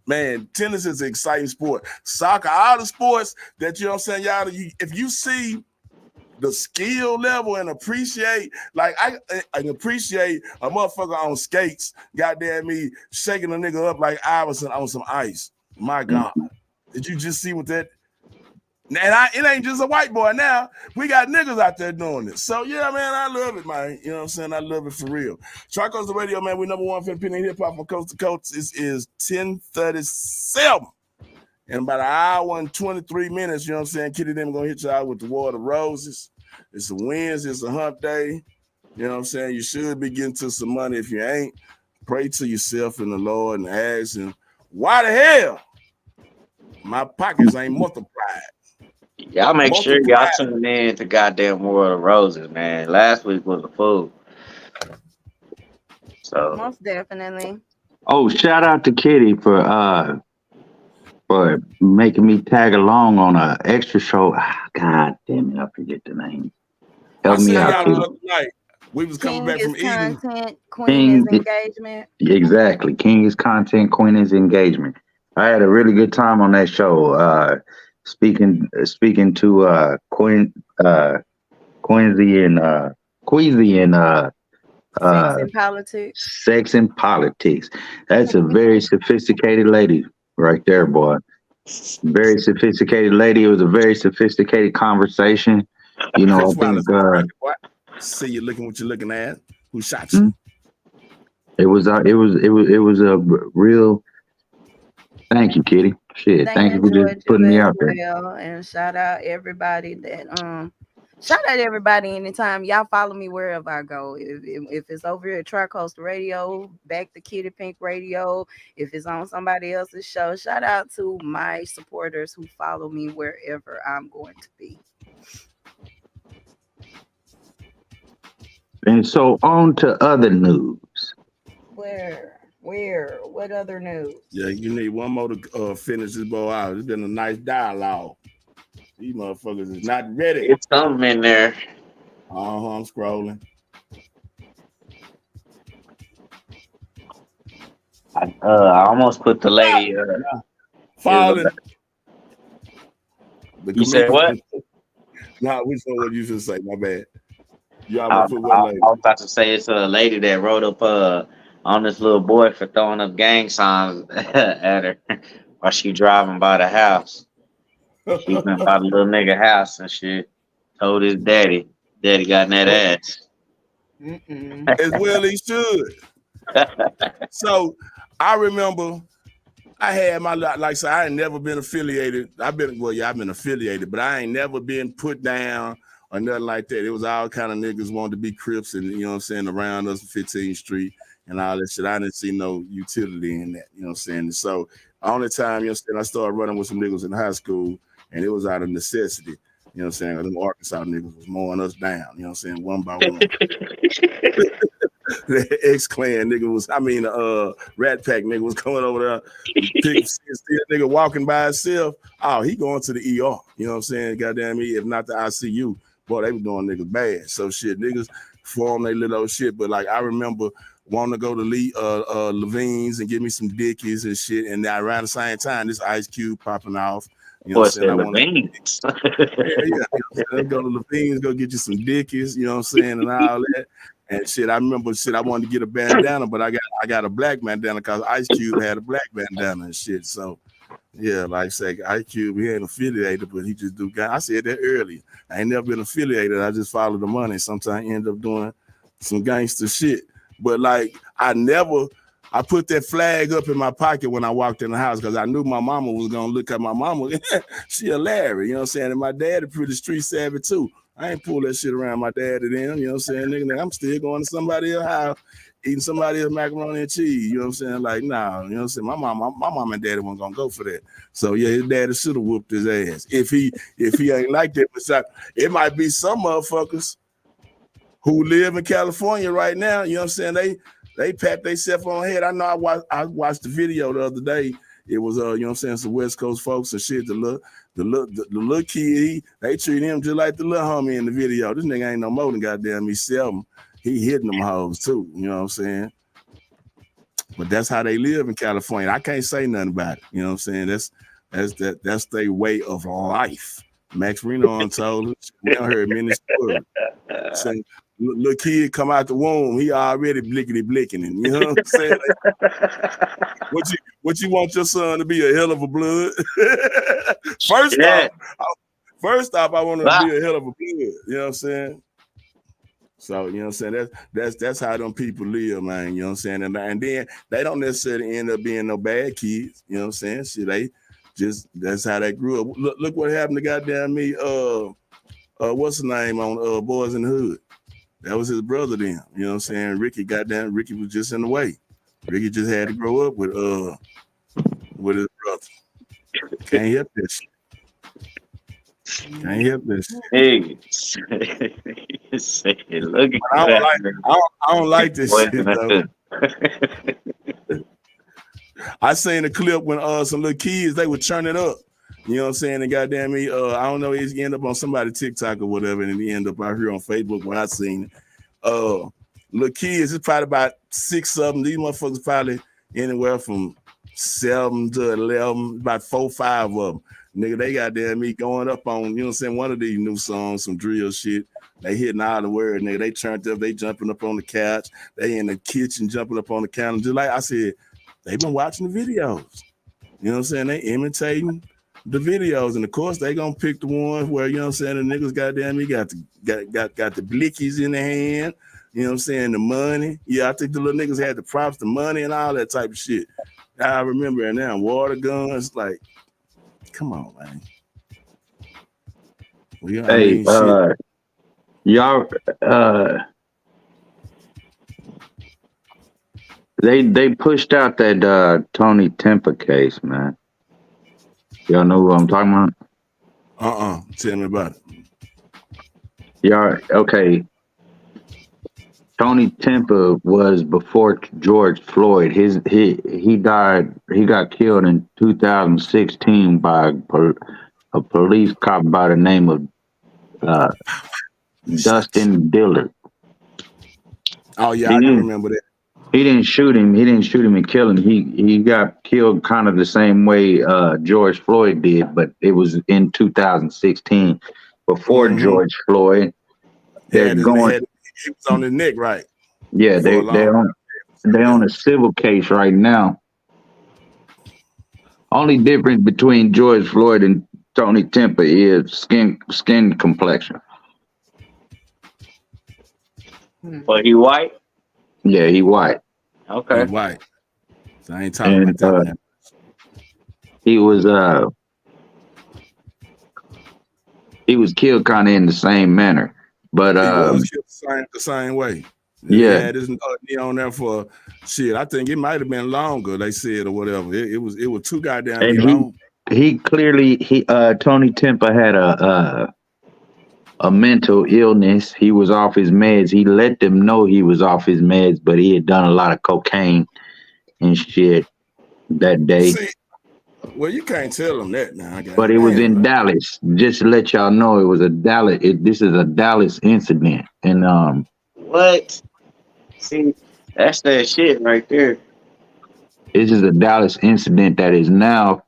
Speaker 1: man, tennis is an exciting sport. Soccer, all the sports that, you know what I'm saying, y'all, if you see the skill level and appreciate, like I appreciate a motherfucker on skates, goddamn me, shaking a nigga up like Iverson on some ice. My God. Did you just see what that? And it ain't just a white boy now. We got niggas out there doing this. So, yeah, man, I love it, man. You know what I'm saying? I love it for real. Trico's the radio, man. We number one for independent hip-hop from coast to coast. This is 10:37. In about an hour and 23 minutes, you know what I'm saying? Kitty them going to hit y'all with the War of Roses. It's a Wednesday. It's a hump day. You know what I'm saying? You should be getting to some money. If you ain't, pray to yourself and the Lord and ask him, why the hell my pockets ain't multiplied?
Speaker 6: Y'all make sure y'all tune in to goddamn War of Roses, man. Last week was a fool. So
Speaker 5: most definitely.
Speaker 2: Oh, shout out to Kitty for making me tag along on an extra show. God damn it, I forget the name. Help me out, Kitty.
Speaker 1: We was coming back from Eden.
Speaker 5: Content, Queen is engagement.
Speaker 2: Exactly. King is content, Queen is engagement. I had a really good time on that show. Speaking to Quincy and
Speaker 5: Sex and politics.
Speaker 2: Sex and politics. That's a very sophisticated lady right there, boy. Very sophisticated lady. It was a very sophisticated conversation. You know,
Speaker 1: Chris
Speaker 2: I think
Speaker 1: Wallace, see you looking what you're looking at. Who shot you?
Speaker 2: it was a real. Thank you, Kitty. Shit,
Speaker 5: They
Speaker 2: thank you for just
Speaker 5: enjoyed
Speaker 2: putting
Speaker 5: you
Speaker 2: me
Speaker 5: as
Speaker 2: out there.
Speaker 5: well. And shout out everybody that shout out everybody anytime. Y'all follow me wherever I go. If it's over here at Tri-Coast Radio, back to Kitty Pink Radio, if it's on somebody else's show, shout out to my supporters who follow me wherever I'm going to be.
Speaker 2: And so on to other news.
Speaker 5: What other news?
Speaker 1: Yeah, you need one more to finish this boy out. It's been a nice dialogue. These motherfuckers is not ready.
Speaker 6: It's something in there.
Speaker 1: I'm scrolling.
Speaker 6: I almost put the lady.
Speaker 1: Falling.
Speaker 6: You said what?
Speaker 1: Nah, we saw what you should say. My bad. You
Speaker 6: I
Speaker 1: almost put one lady.
Speaker 6: was about to say it's a lady that wrote up on this little boy for throwing up gang signs at her while she driving by the house. She went by the little nigga house and shit. Told his daddy. Daddy got in that ass.
Speaker 1: As well he should. So I remember I had my, like I said, I ain't never been affiliated. I've been affiliated, but I ain't never been put down or nothing like that. It was all kind of niggas wanted to be Crips and, you know what I'm saying, around us 15th Street and all that shit. I didn't see no utility in that, you know what I'm saying? So the only time, you know what I'm saying, I started running with some niggas in high school and it was out of necessity. You know what I'm saying? Them Arkansas niggas was mowing us down, you know what I'm saying, one by one. The X-Clan nigga was, Rat Pack nigga was coming over there, see a nigga walking by himself. Oh, he going to the ER. You know what I'm saying? Goddamn me, if not the ICU. Boy, they was doing niggas bad. So shit, niggas form they little shit. But like I remember wanting to go to Levine's and get me some Dickies and shit. And then around the same time, this Ice Cube popping off. You know what I'm saying? Let's go to Levine's, go get you some Dickies, you know what I'm saying, and all that. And shit, I remember I wanted to get a bandana, but I got a black bandana because Ice Cube had a black bandana and shit. So yeah, like I say, Ice Cube, he ain't affiliated, but he just do. I said that earlier. I ain't never been affiliated. I just follow the money. Sometimes I end up doing some gangster shit. But like I put that flag up in my pocket when I walked in the house because I knew my mama was gonna look at my mama. She a Larry, you know what I'm saying? And my dad is pretty street savvy too. I ain't pull that shit around my dad and them, you know what I'm saying? Nigga, I'm still going to somebody else's house, eating somebody else's macaroni and cheese, you know what I'm saying? Like, nah, you know what I'm saying? My mom and daddy weren't gonna go for that. So yeah, his daddy should have whooped his ass. If he ain't like that, but it might be some motherfuckers who live in California right now, you know what I'm saying? They pat themselves on the head. I know I watched the video the other day. It was you know what I'm saying, some West Coast folks and shit. The little kid, they treat him just like the little homie in the video. This nigga ain't no more than goddamn me 7. He hitting them hoes too, you know what I'm saying? But that's how they live in California. I can't say nothing about it. You know what I'm saying? That's their way of life. Max Reno told us. We don't heard many stories. Saying, little kid come out the womb, he already blicking, and you know what I'm saying? Like, what you want your son to be, a hell of a blood? First off, I want him to be a hell of a blood. You know what I'm saying? So you know what I'm saying? That's how them people live, man. You know what I'm saying? And then they don't necessarily end up being no bad kids. You know what I'm saying? Shit, they just that's how they grew up. Look what happened to goddamn me. What's the name on Boys in the Hood? That was his brother then. You know what I'm saying? Ricky was just in the way. Ricky just had to grow up with his brother. Can't help that shit. Can't help this shit. I don't like this shit though. I seen a clip when some little kids, they would turn it up. You know what I'm saying? And goddamn me, I don't know, he end up on somebody's TikTok or whatever, and he end up out here on Facebook where I seen it. Little kids, it's probably about 6 of them. These motherfuckers probably anywhere from 7 to 11, about 4, 5 of them. Nigga, they goddamn me going up on, you know what I'm saying, one of these new songs, some drill shit. They hitting all the word, nigga. They turned up, they jumping up on the couch. They in the kitchen jumping up on the counter. Just like I said, they been watching the videos. You know what I'm saying? They imitating the videos, and of course they gonna pick the ones where, you know what I'm saying, the niggas goddamn me got the blickies in their hand, you know what I'm saying, the money. Yeah, I think the little niggas had the props, the money, and all that type of shit. I remember it now. Water guns, like, come on, man. Well, yeah, I
Speaker 2: Hey,
Speaker 1: mean, shit.
Speaker 2: y'all, they pushed out that Tony Temper case, man. Y'all know who I'm talking about?
Speaker 1: Tell me about it.
Speaker 2: Y'all, okay. Tony Temper was before George Floyd. He died. He got killed in 2016 by a police cop by the name of Dustin Dillard.
Speaker 1: Oh yeah, I can remember that.
Speaker 2: He didn't shoot him. He didn't shoot him and kill him. He got killed kind of the same way George Floyd did, but it was in 2016 before George Floyd. They're going.
Speaker 1: He was on his neck, right?
Speaker 2: Yeah, they're on a civil case right now. Only difference between George Floyd and Tony Temper is skin complexion.
Speaker 6: But he white?
Speaker 2: Yeah, he white.
Speaker 6: Okay.
Speaker 1: He white. So I ain't talking about that.
Speaker 2: He was killed kind of in the same manner, but
Speaker 1: he was killed the same way.
Speaker 2: Yeah,
Speaker 1: he had his knee on there for shit. I think it might have been longer. They said or whatever. It was too goddamn long.
Speaker 2: He clearly Tony Temper had a mental illness. He was off his meds. He let them know he was off his meds, but he had done a lot of cocaine and shit that day.
Speaker 1: See, well, you can't tell them that now.
Speaker 2: But it was in Dallas. Just to let y'all know, it was a Dallas. This is a Dallas incident, and
Speaker 6: what? See, that's that shit right there.
Speaker 2: This is a Dallas incident that is now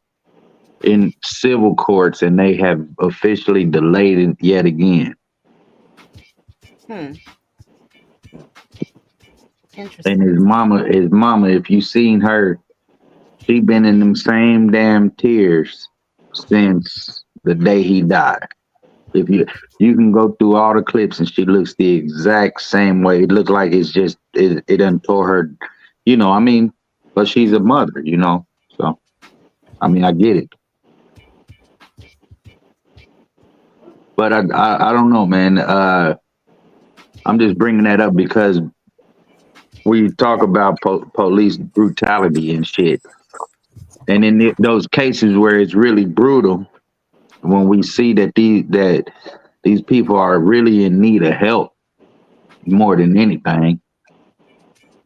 Speaker 2: in civil courts, and they have officially delayed it yet again.
Speaker 5: Interesting.
Speaker 2: And his mama, if you seen her, she been in them same damn tears since the day he died. If you can go through all the clips, and she looks the exact same way. It looks like it done tore her, you know. I mean, but she's a mother, you know. So, I mean, I get it. But I don't know, man. I'm just bringing that up because we talk about police brutality and shit, and in those cases where it's really brutal, when we see that these people are really in need of help more than anything,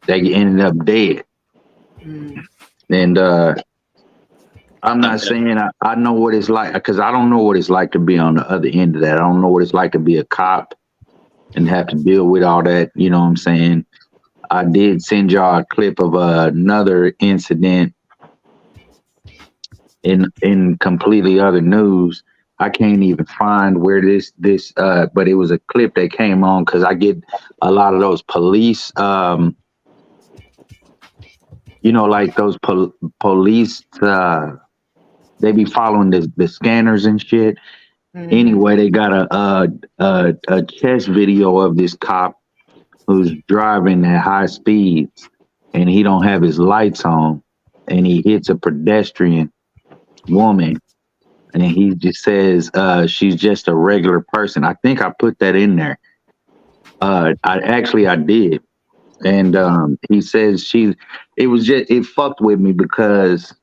Speaker 2: they ended up dead. And I'm not saying I know what it's like, because I don't know what it's like to be on the other end of that. I don't know what it's like to be a cop and have to deal with all that. You know what I'm saying? I did send y'all a clip of another incident in completely other news. I can't even find where this but it was a clip that came on, because I get a lot of those police you know, like those police they be following the scanners and shit. Anyway, they got a chest video of this cop who's driving at high speeds, and he don't have his lights on, and he hits a pedestrian woman, and he just says she's just a regular person. I think I put that in there. I did. And he says it fucked with me, because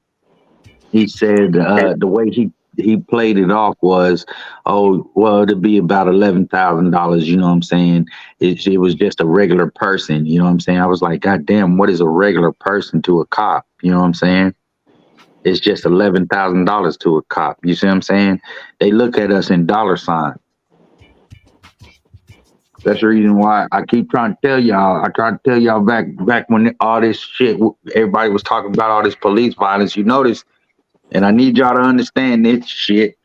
Speaker 2: he said the way he played it off was, oh, well, it'd be about $11,000, you know what I'm saying? It was just a regular person, you know what I'm saying? I was like, God damn, what is a regular person to a cop? You know what I'm saying? It's just $11,000 to a cop. You see what I'm saying? They look at us in dollar signs. That's the reason why I keep trying to tell y'all. I tried to tell y'all back when all this shit, everybody was talking about all this police violence. You notice, and I need y'all to understand this shit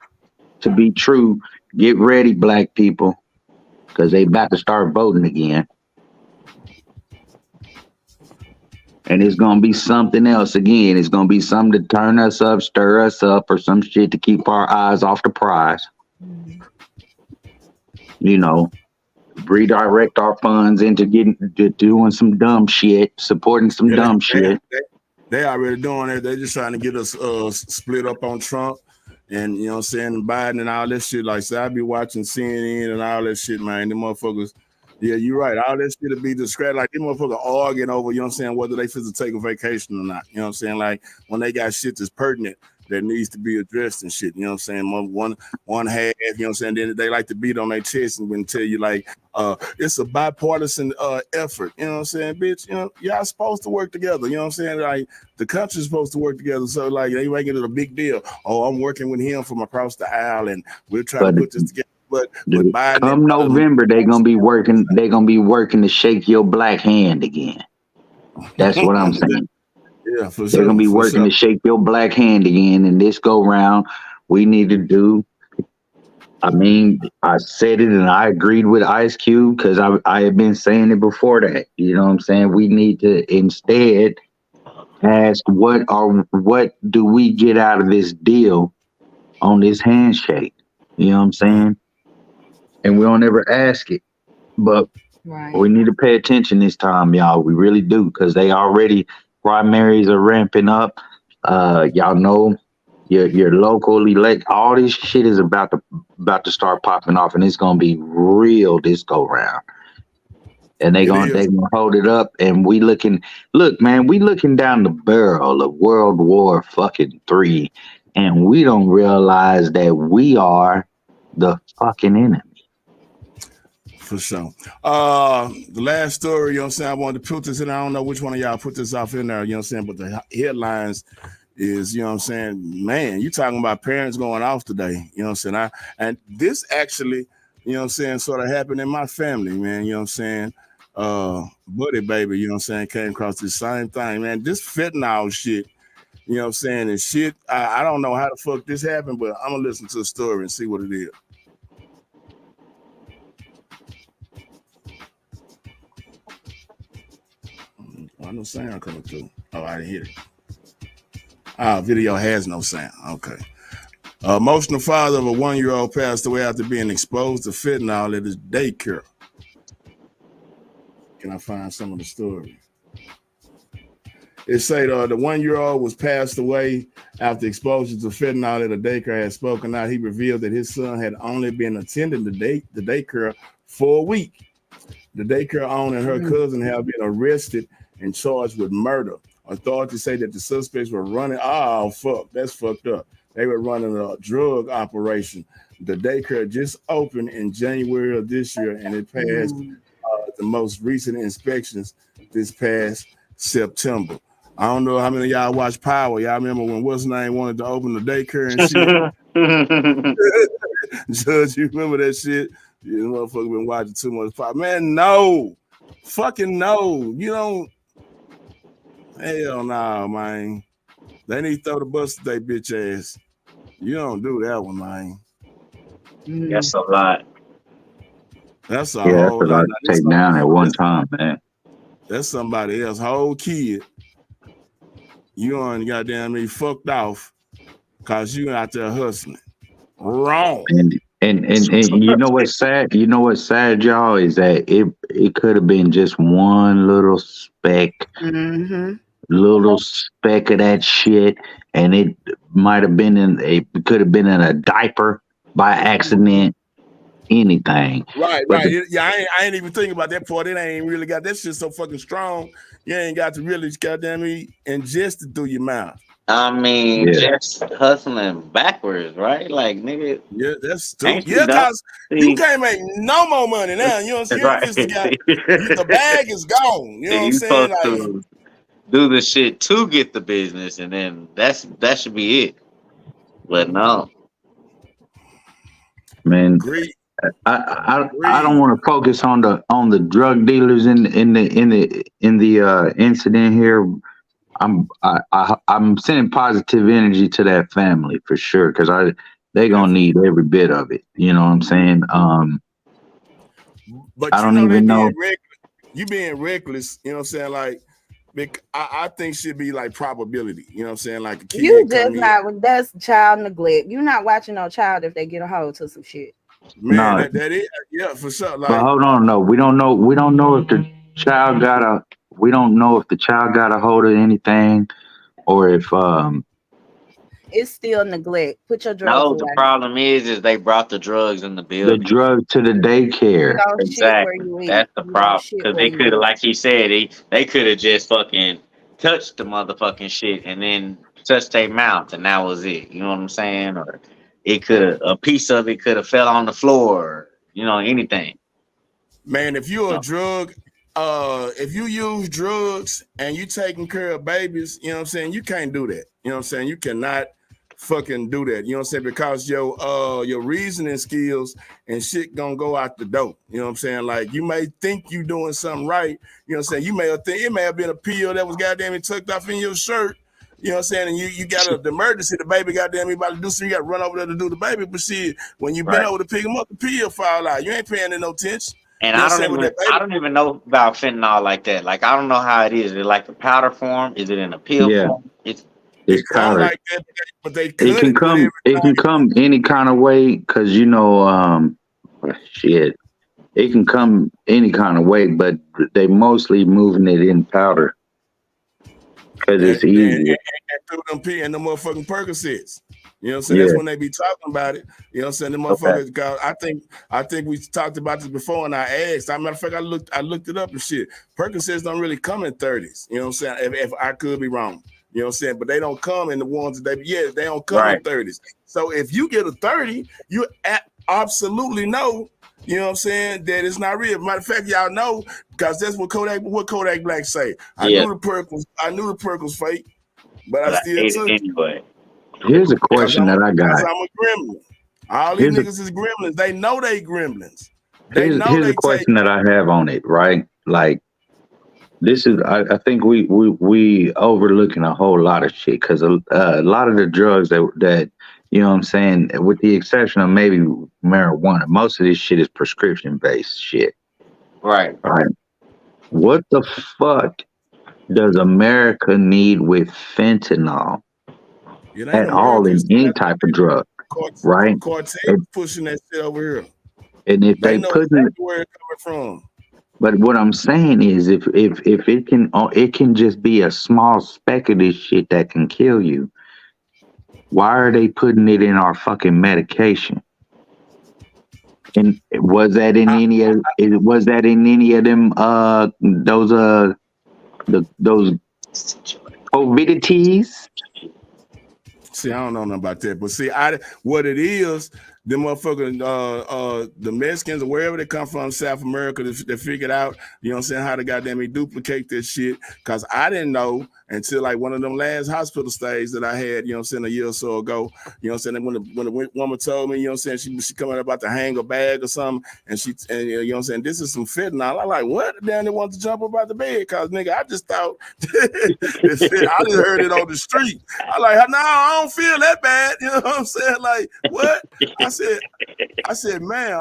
Speaker 2: to be true. Get ready, black people, because they about to start voting again. And it's gonna be something else again. It's gonna be something to turn us up, stir us up, or some shit to keep our eyes off the prize. You know, redirect our funds into getting to doing some dumb shit, supporting some
Speaker 1: Yeah,
Speaker 2: dumb shit.
Speaker 1: they already doing it. They just trying to get us split up on Trump and you know what I'm saying, Biden and all that shit. Like, so I be watching CNN and all that shit, man. Them motherfuckers. Yeah, you're right. All that shit will be discredited. Like, them motherfuckers arguing over, you know what I'm saying, whether they fit to take a vacation or not. You know what I'm saying? Like, when they got shit that's pertinent that needs to be addressed and shit. You know what I'm saying? One half, you know what I'm saying? Then they like to beat on their chest and tell you, like, it's a bipartisan effort. You know what I'm saying, bitch? You know, y'all supposed to work together. You know what I'm saying? Like, the country's supposed to work together. So, like, they making it a big deal. Oh, I'm working with him from across the aisle and we're trying to put this together. But Biden,
Speaker 2: come November, they're gonna be working. They're gonna be working to shake your black hand again. That's what I'm saying.
Speaker 1: Yeah, for sure.
Speaker 2: They're gonna be working to shake your black hand again. And this go round, we need to do. I mean, I said it and I agreed with Ice Cube because I had been saying it before that. You know what I'm saying? We need to instead ask what do we get out of this deal on this handshake? You know what I'm saying? And we don't ever ask it. But we need to pay attention this time, y'all. We really do, because they already primaries are ramping up. Y'all know your local elect, all this shit is about to start popping off, and it's gonna be real this go round. And they gonna hold it up, and we looking down the barrel of World War fucking 3, and we don't realize that we are the fucking enemy.
Speaker 1: For sure. The last story, you know what I'm saying, I wanted to put this in. I don't know which one of y'all put this off in there, you know what I'm saying, but the headlines is, you know what I'm saying, man, you talking about parents going off today, you know what I'm saying? And this actually, you know what I'm saying, sort of happened in my family, man, you know what I'm saying? Buddy baby, you know what I'm saying, came across this same thing, man. This fentanyl shit, you know what I'm saying, and shit, I don't know how the fuck this happened, but I'm gonna listen to the story and see what it is. Oh, no sound coming through. Oh, I didn't hear it. Video has no sound. Okay. Emotional father of a 1-year-old passed away after being exposed to fentanyl at his daycare. Can I find some of the story? It said the 1-year-old was passed away after exposure to fentanyl at a daycare had spoken out. He revealed that his son had only been attending the daycare for a week. The daycare owner and her cousin have been arrested and charged with murder. Authorities say that the suspects were running. Oh, fuck. That's fucked up. They were running a drug operation. The daycare just opened in January of this year, and it passed the most recent inspections this past September. I don't know how many of y'all watch Power. Y'all remember when what's his name wanted to open the daycare and shit? Judge, you remember that shit? You motherfucker been watching too much Power. Man, no. Fucking no. You don't. Hell no, man. They need to throw the bus at their bitch ass. You don't do that one, man.
Speaker 6: That's a lot.
Speaker 1: That's a
Speaker 2: whole
Speaker 1: whole lot.
Speaker 2: To take down at one time, man.
Speaker 1: That's somebody else, whole kid. You on goddamn me fucked off because you out there hustling. Wrong.
Speaker 2: And you know what's sad? You know what's sad, y'all, is that it could have been just one little speck. Little speck of that shit, and it might have been could have been in a diaper by accident, anything.
Speaker 1: Right. I ain't even thinking about that part. It ain't really got that shit so fucking strong. You ain't got to really goddamn me ingest it through your mouth.
Speaker 6: I mean, just hustling backwards, right? Like, nigga.
Speaker 1: Yeah, that's stupid. Yeah, because you can't make no more money now. You know what I'm saying? Right. The bag is gone. You know what I'm saying?
Speaker 6: Like, do the shit to get the business, and then that should be it. But no,
Speaker 2: man, I don't want to focus on the drug dealers in the incident here. I'm sending positive energy to that family for sure, because they gonna need every bit of it. You know what I'm saying?
Speaker 1: But
Speaker 2: I don't even know.
Speaker 1: You being reckless, you know what I'm saying? Like, I think should be like probability. You know what I'm saying? Like a kid
Speaker 5: You just
Speaker 1: come in.
Speaker 5: not, that's child neglect. You're not watching no child if they get a hold to some shit.
Speaker 1: Man,
Speaker 2: No,
Speaker 1: that is, yeah, for sure.
Speaker 2: but
Speaker 1: Like,
Speaker 2: hold on, no, we don't know. We don't know if the child got a. We don't know if the child got a hold of anything, or if
Speaker 5: It's still neglect. Put your drugs
Speaker 6: No, the
Speaker 5: away.
Speaker 6: problem is they brought the drugs in the
Speaker 2: the
Speaker 6: building.
Speaker 2: drug to the
Speaker 5: You
Speaker 2: daycare.
Speaker 5: don't shit where
Speaker 6: Exactly.
Speaker 5: you eat.
Speaker 6: That's the
Speaker 5: You don't
Speaker 6: problem.
Speaker 5: shit
Speaker 6: Because
Speaker 5: where
Speaker 6: they
Speaker 5: you
Speaker 6: could have,
Speaker 5: eat.
Speaker 6: like he said, they could have just fucking touched the motherfucking shit and then touched their mouth and that was it. You know what I'm saying? Or it could have a piece of it could have fell on the floor. Or, you know, anything.
Speaker 1: man, if you're a
Speaker 6: No.
Speaker 1: drug, if you use drugs and you taking care of babies, you know what I'm saying, you can't do that. You know what I'm saying? You cannot fucking do that. You know what I'm saying? Because your reasoning skills and shit gonna go out the door. You know what I'm saying? Like you may think you doing something right. You know what I'm saying? You may have think it may have been a pill that was goddamn tucked off in your shirt. You know what I'm saying? And you got the emergency, the baby goddamn you about to do something, you got to run over there to do the baby. But shit, when you been
Speaker 6: Right.
Speaker 1: over to pick him up, the pill fall out. You ain't paying it no attention.
Speaker 6: And
Speaker 1: You know what I'm
Speaker 6: I
Speaker 1: saying? With that
Speaker 6: I
Speaker 1: baby,
Speaker 6: don't even know about fentanyl like that. Like I don't know how it is. Is it like a powder form? Is it in a pill
Speaker 2: Yeah,
Speaker 6: form? It's
Speaker 2: it's
Speaker 1: it come
Speaker 2: powdered.
Speaker 1: like that, but they
Speaker 2: It
Speaker 1: cut
Speaker 2: can
Speaker 1: it with
Speaker 2: come. It can
Speaker 1: everything.
Speaker 2: come any kind of way because you know, shit. It can come any kind of way, but they mostly moving it in powder because
Speaker 1: And
Speaker 2: it's
Speaker 1: then
Speaker 2: easier.
Speaker 1: and through them P and the motherfucking Percocets. You know what I'm saying? That's
Speaker 2: Yeah,
Speaker 1: when they be talking about it. You know what I'm saying? The
Speaker 6: okay.
Speaker 1: motherfuckers got I think we talked about this before and I asked. As a matter of fact, I looked it up and shit. Percocets don't really come in 30s. You know what I'm saying? If I could be wrong. You know what I'm saying? But they don't come in the ones that they don't come in
Speaker 6: Right.
Speaker 1: 30s. So if you get a 30, you absolutely know, you know what I'm saying, that it's not real. Matter of fact, y'all know, because that's what Kodak Black say. I
Speaker 6: Yeah.
Speaker 1: knew the perk was fake, but I
Speaker 6: But I
Speaker 1: still
Speaker 6: ate it
Speaker 1: took it.
Speaker 6: anyway.
Speaker 2: here's a
Speaker 1: Cause
Speaker 2: question that I
Speaker 1: cause
Speaker 2: got.
Speaker 1: I'm a gremlin. All these
Speaker 2: Here's a
Speaker 1: niggas is gremlins. They know they gremlins. They know
Speaker 2: here's a
Speaker 1: they take
Speaker 2: question that I have on it. Right, like this is. I think we overlooking a whole lot of shit because a lot of the drugs that you know what I'm saying, with the exception of maybe marijuana, most of this shit is prescription based shit.
Speaker 6: Right.
Speaker 2: Right. What the fuck does America need with fentanyl
Speaker 1: it ain't
Speaker 2: at all
Speaker 1: America,
Speaker 2: in
Speaker 1: it's
Speaker 2: any type of drug, right?
Speaker 1: cartel
Speaker 2: And,
Speaker 1: pushing that shit over here.
Speaker 2: and if
Speaker 1: They
Speaker 2: they
Speaker 1: know
Speaker 2: putting,
Speaker 1: exactly where it's coming from.
Speaker 2: but what I'm saying is, if it can just be a small speck of this shit that can kill you. Why are they putting it in our fucking medication? And was that in
Speaker 1: I,
Speaker 2: any of? Was that in any of them? Those those COVIDities?
Speaker 1: See, I don't know nothing about that, but see, what it is, the motherfucking the Mexicans or wherever they come from, South America, they figured out, you know what I'm saying, how to goddamn duplicate this shit. Cause I didn't know until like one of them last hospital stays that I had, you know what I'm saying, a year or so ago. You know what I'm saying? When the woman told me, you know what I'm saying, she coming about to hang a bag or something, and you know what I'm saying, this is some fentanyl. I'm like, what? Damn, they want to jump up out the bed, cause nigga, I just thought this shit, I just heard it on the street. I like, no, I don't feel that bad. You know what I'm saying? Like, what? I said, man,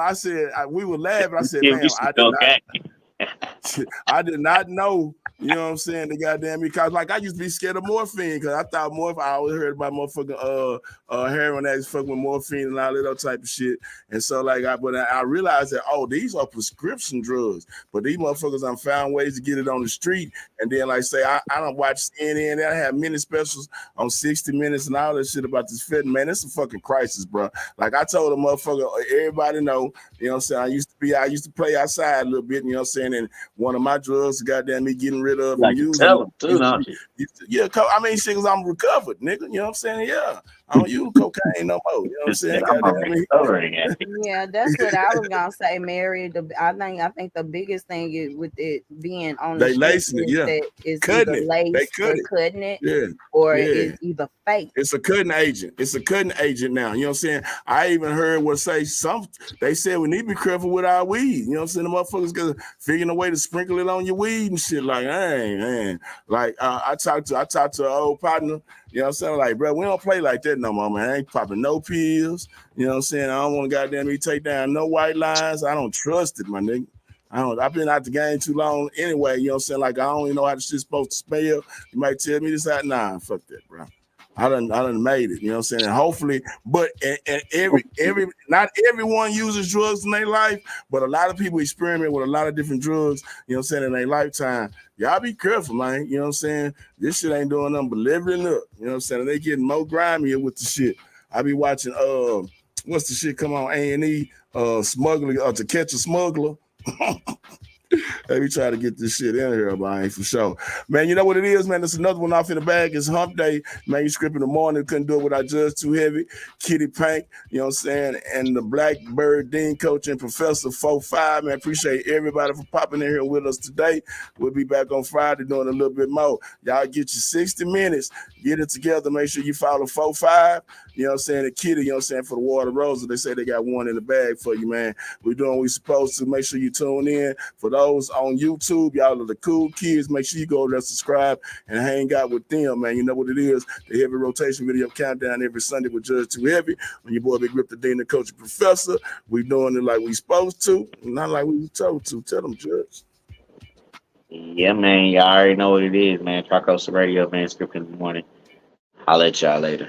Speaker 1: we were laughing. I said,
Speaker 6: Give me
Speaker 1: man,
Speaker 6: some cocaine.
Speaker 1: I did not know, you know what I'm saying, the goddamn, because like I used to be scared of morphine because I thought I always heard about motherfucking heroin addicts fucking with morphine and all that other type of shit. And so like I realized that, oh, these are prescription drugs, but these motherfuckers done found ways to get it on the street. And then like say I don't watch CNN, I have many specials on 60 Minutes and all that shit about this fentanyl. Man, it's a fucking crisis, bro. Like I told a motherfucker, everybody know, you know what I'm saying, I used to play outside a little bit, you know what I'm saying, and one of my drugs, goddamn me getting rid of and
Speaker 6: Like you
Speaker 1: using.
Speaker 6: tell them too, don't you?
Speaker 1: Yeah, I mean, shit, cause I'm recovered, nigga. You know what I'm saying? Yeah, I don't use cocaine no more. You know what I'm
Speaker 6: Just
Speaker 1: saying?
Speaker 6: I'm
Speaker 1: Goddamn
Speaker 6: already
Speaker 1: me.
Speaker 6: covering it.
Speaker 5: Yeah, that's what I was gonna say, Mary. I think the biggest thing is with it being on the
Speaker 1: They
Speaker 5: street
Speaker 1: lacing it,
Speaker 5: is
Speaker 1: yeah,
Speaker 5: that it's
Speaker 1: cutting
Speaker 5: either
Speaker 1: it. They
Speaker 5: laced
Speaker 1: cut
Speaker 5: or
Speaker 1: it.
Speaker 5: cutting it,
Speaker 1: Yeah,
Speaker 5: or
Speaker 1: yeah.
Speaker 5: it's either fake.
Speaker 1: It's a cutting agent. It's a cutting agent now. You know what I'm saying? I even heard what say they said we need to be careful with our weed. You know what I'm saying? The motherfuckers got figuring a way to sprinkle it on your weed and shit. Like, hey, man. Like I talked to an old partner, you know what I'm saying? Like, bro, we don't play like that no more, man. I ain't popping no pills. You know what I'm saying? I don't want to goddamn me take down no white lines. I don't trust it, my nigga. I've been out the game too long anyway. You know what I'm saying? Like I don't even know how this shit's supposed to spell. You might tell me this out. Nah, fuck that, bro. I done made it. You know what I'm saying? And hopefully, but and every not everyone uses drugs in their life, but a lot of people experiment with a lot of different drugs. You know what I'm saying, in their lifetime. Y'all be careful, man. You know what I'm saying? This shit ain't doing nothing but leveling up. You know what I'm saying? And they getting more grimier with the shit. I be watching what's the shit come on A&E smuggling To Catch a Smuggler. Let me try to get this shit in here, man, for sure. Man, you know what it is, man? There's another one off in the bag. It's Hump Day. Manuscript in the morning. Couldn't do it without Judge Too Heavy. Kitty Pank, you know what I'm saying? And the Blackbird Dean Coach and Professor 4-5. Man, appreciate everybody for popping in here with us today. We'll be back on Friday doing a little bit more. Y'all get your 60 minutes. Get it together. Make sure you follow 4-5. You know what I'm saying? The Kitty, you know what I'm saying? For the Water Roses. They say they got one in the bag for you, man. We're doing what we're supposed to. Make sure you tune in. For those on YouTube, y'all are the cool kids. Make sure you go there, subscribe, and hang out with them, man. You know what it is. The Heavy Rotation Video Countdown every Sunday with Judge Too Heavy. When your boy Big Rip the Dean, the Coach, and Professor. We doing it like we supposed to, not like we told to. Tell them, Judge.
Speaker 6: Yeah, man. Y'all already know what it is, man. Tricosta Radio, man. Script in the morning. I'll let y'all later.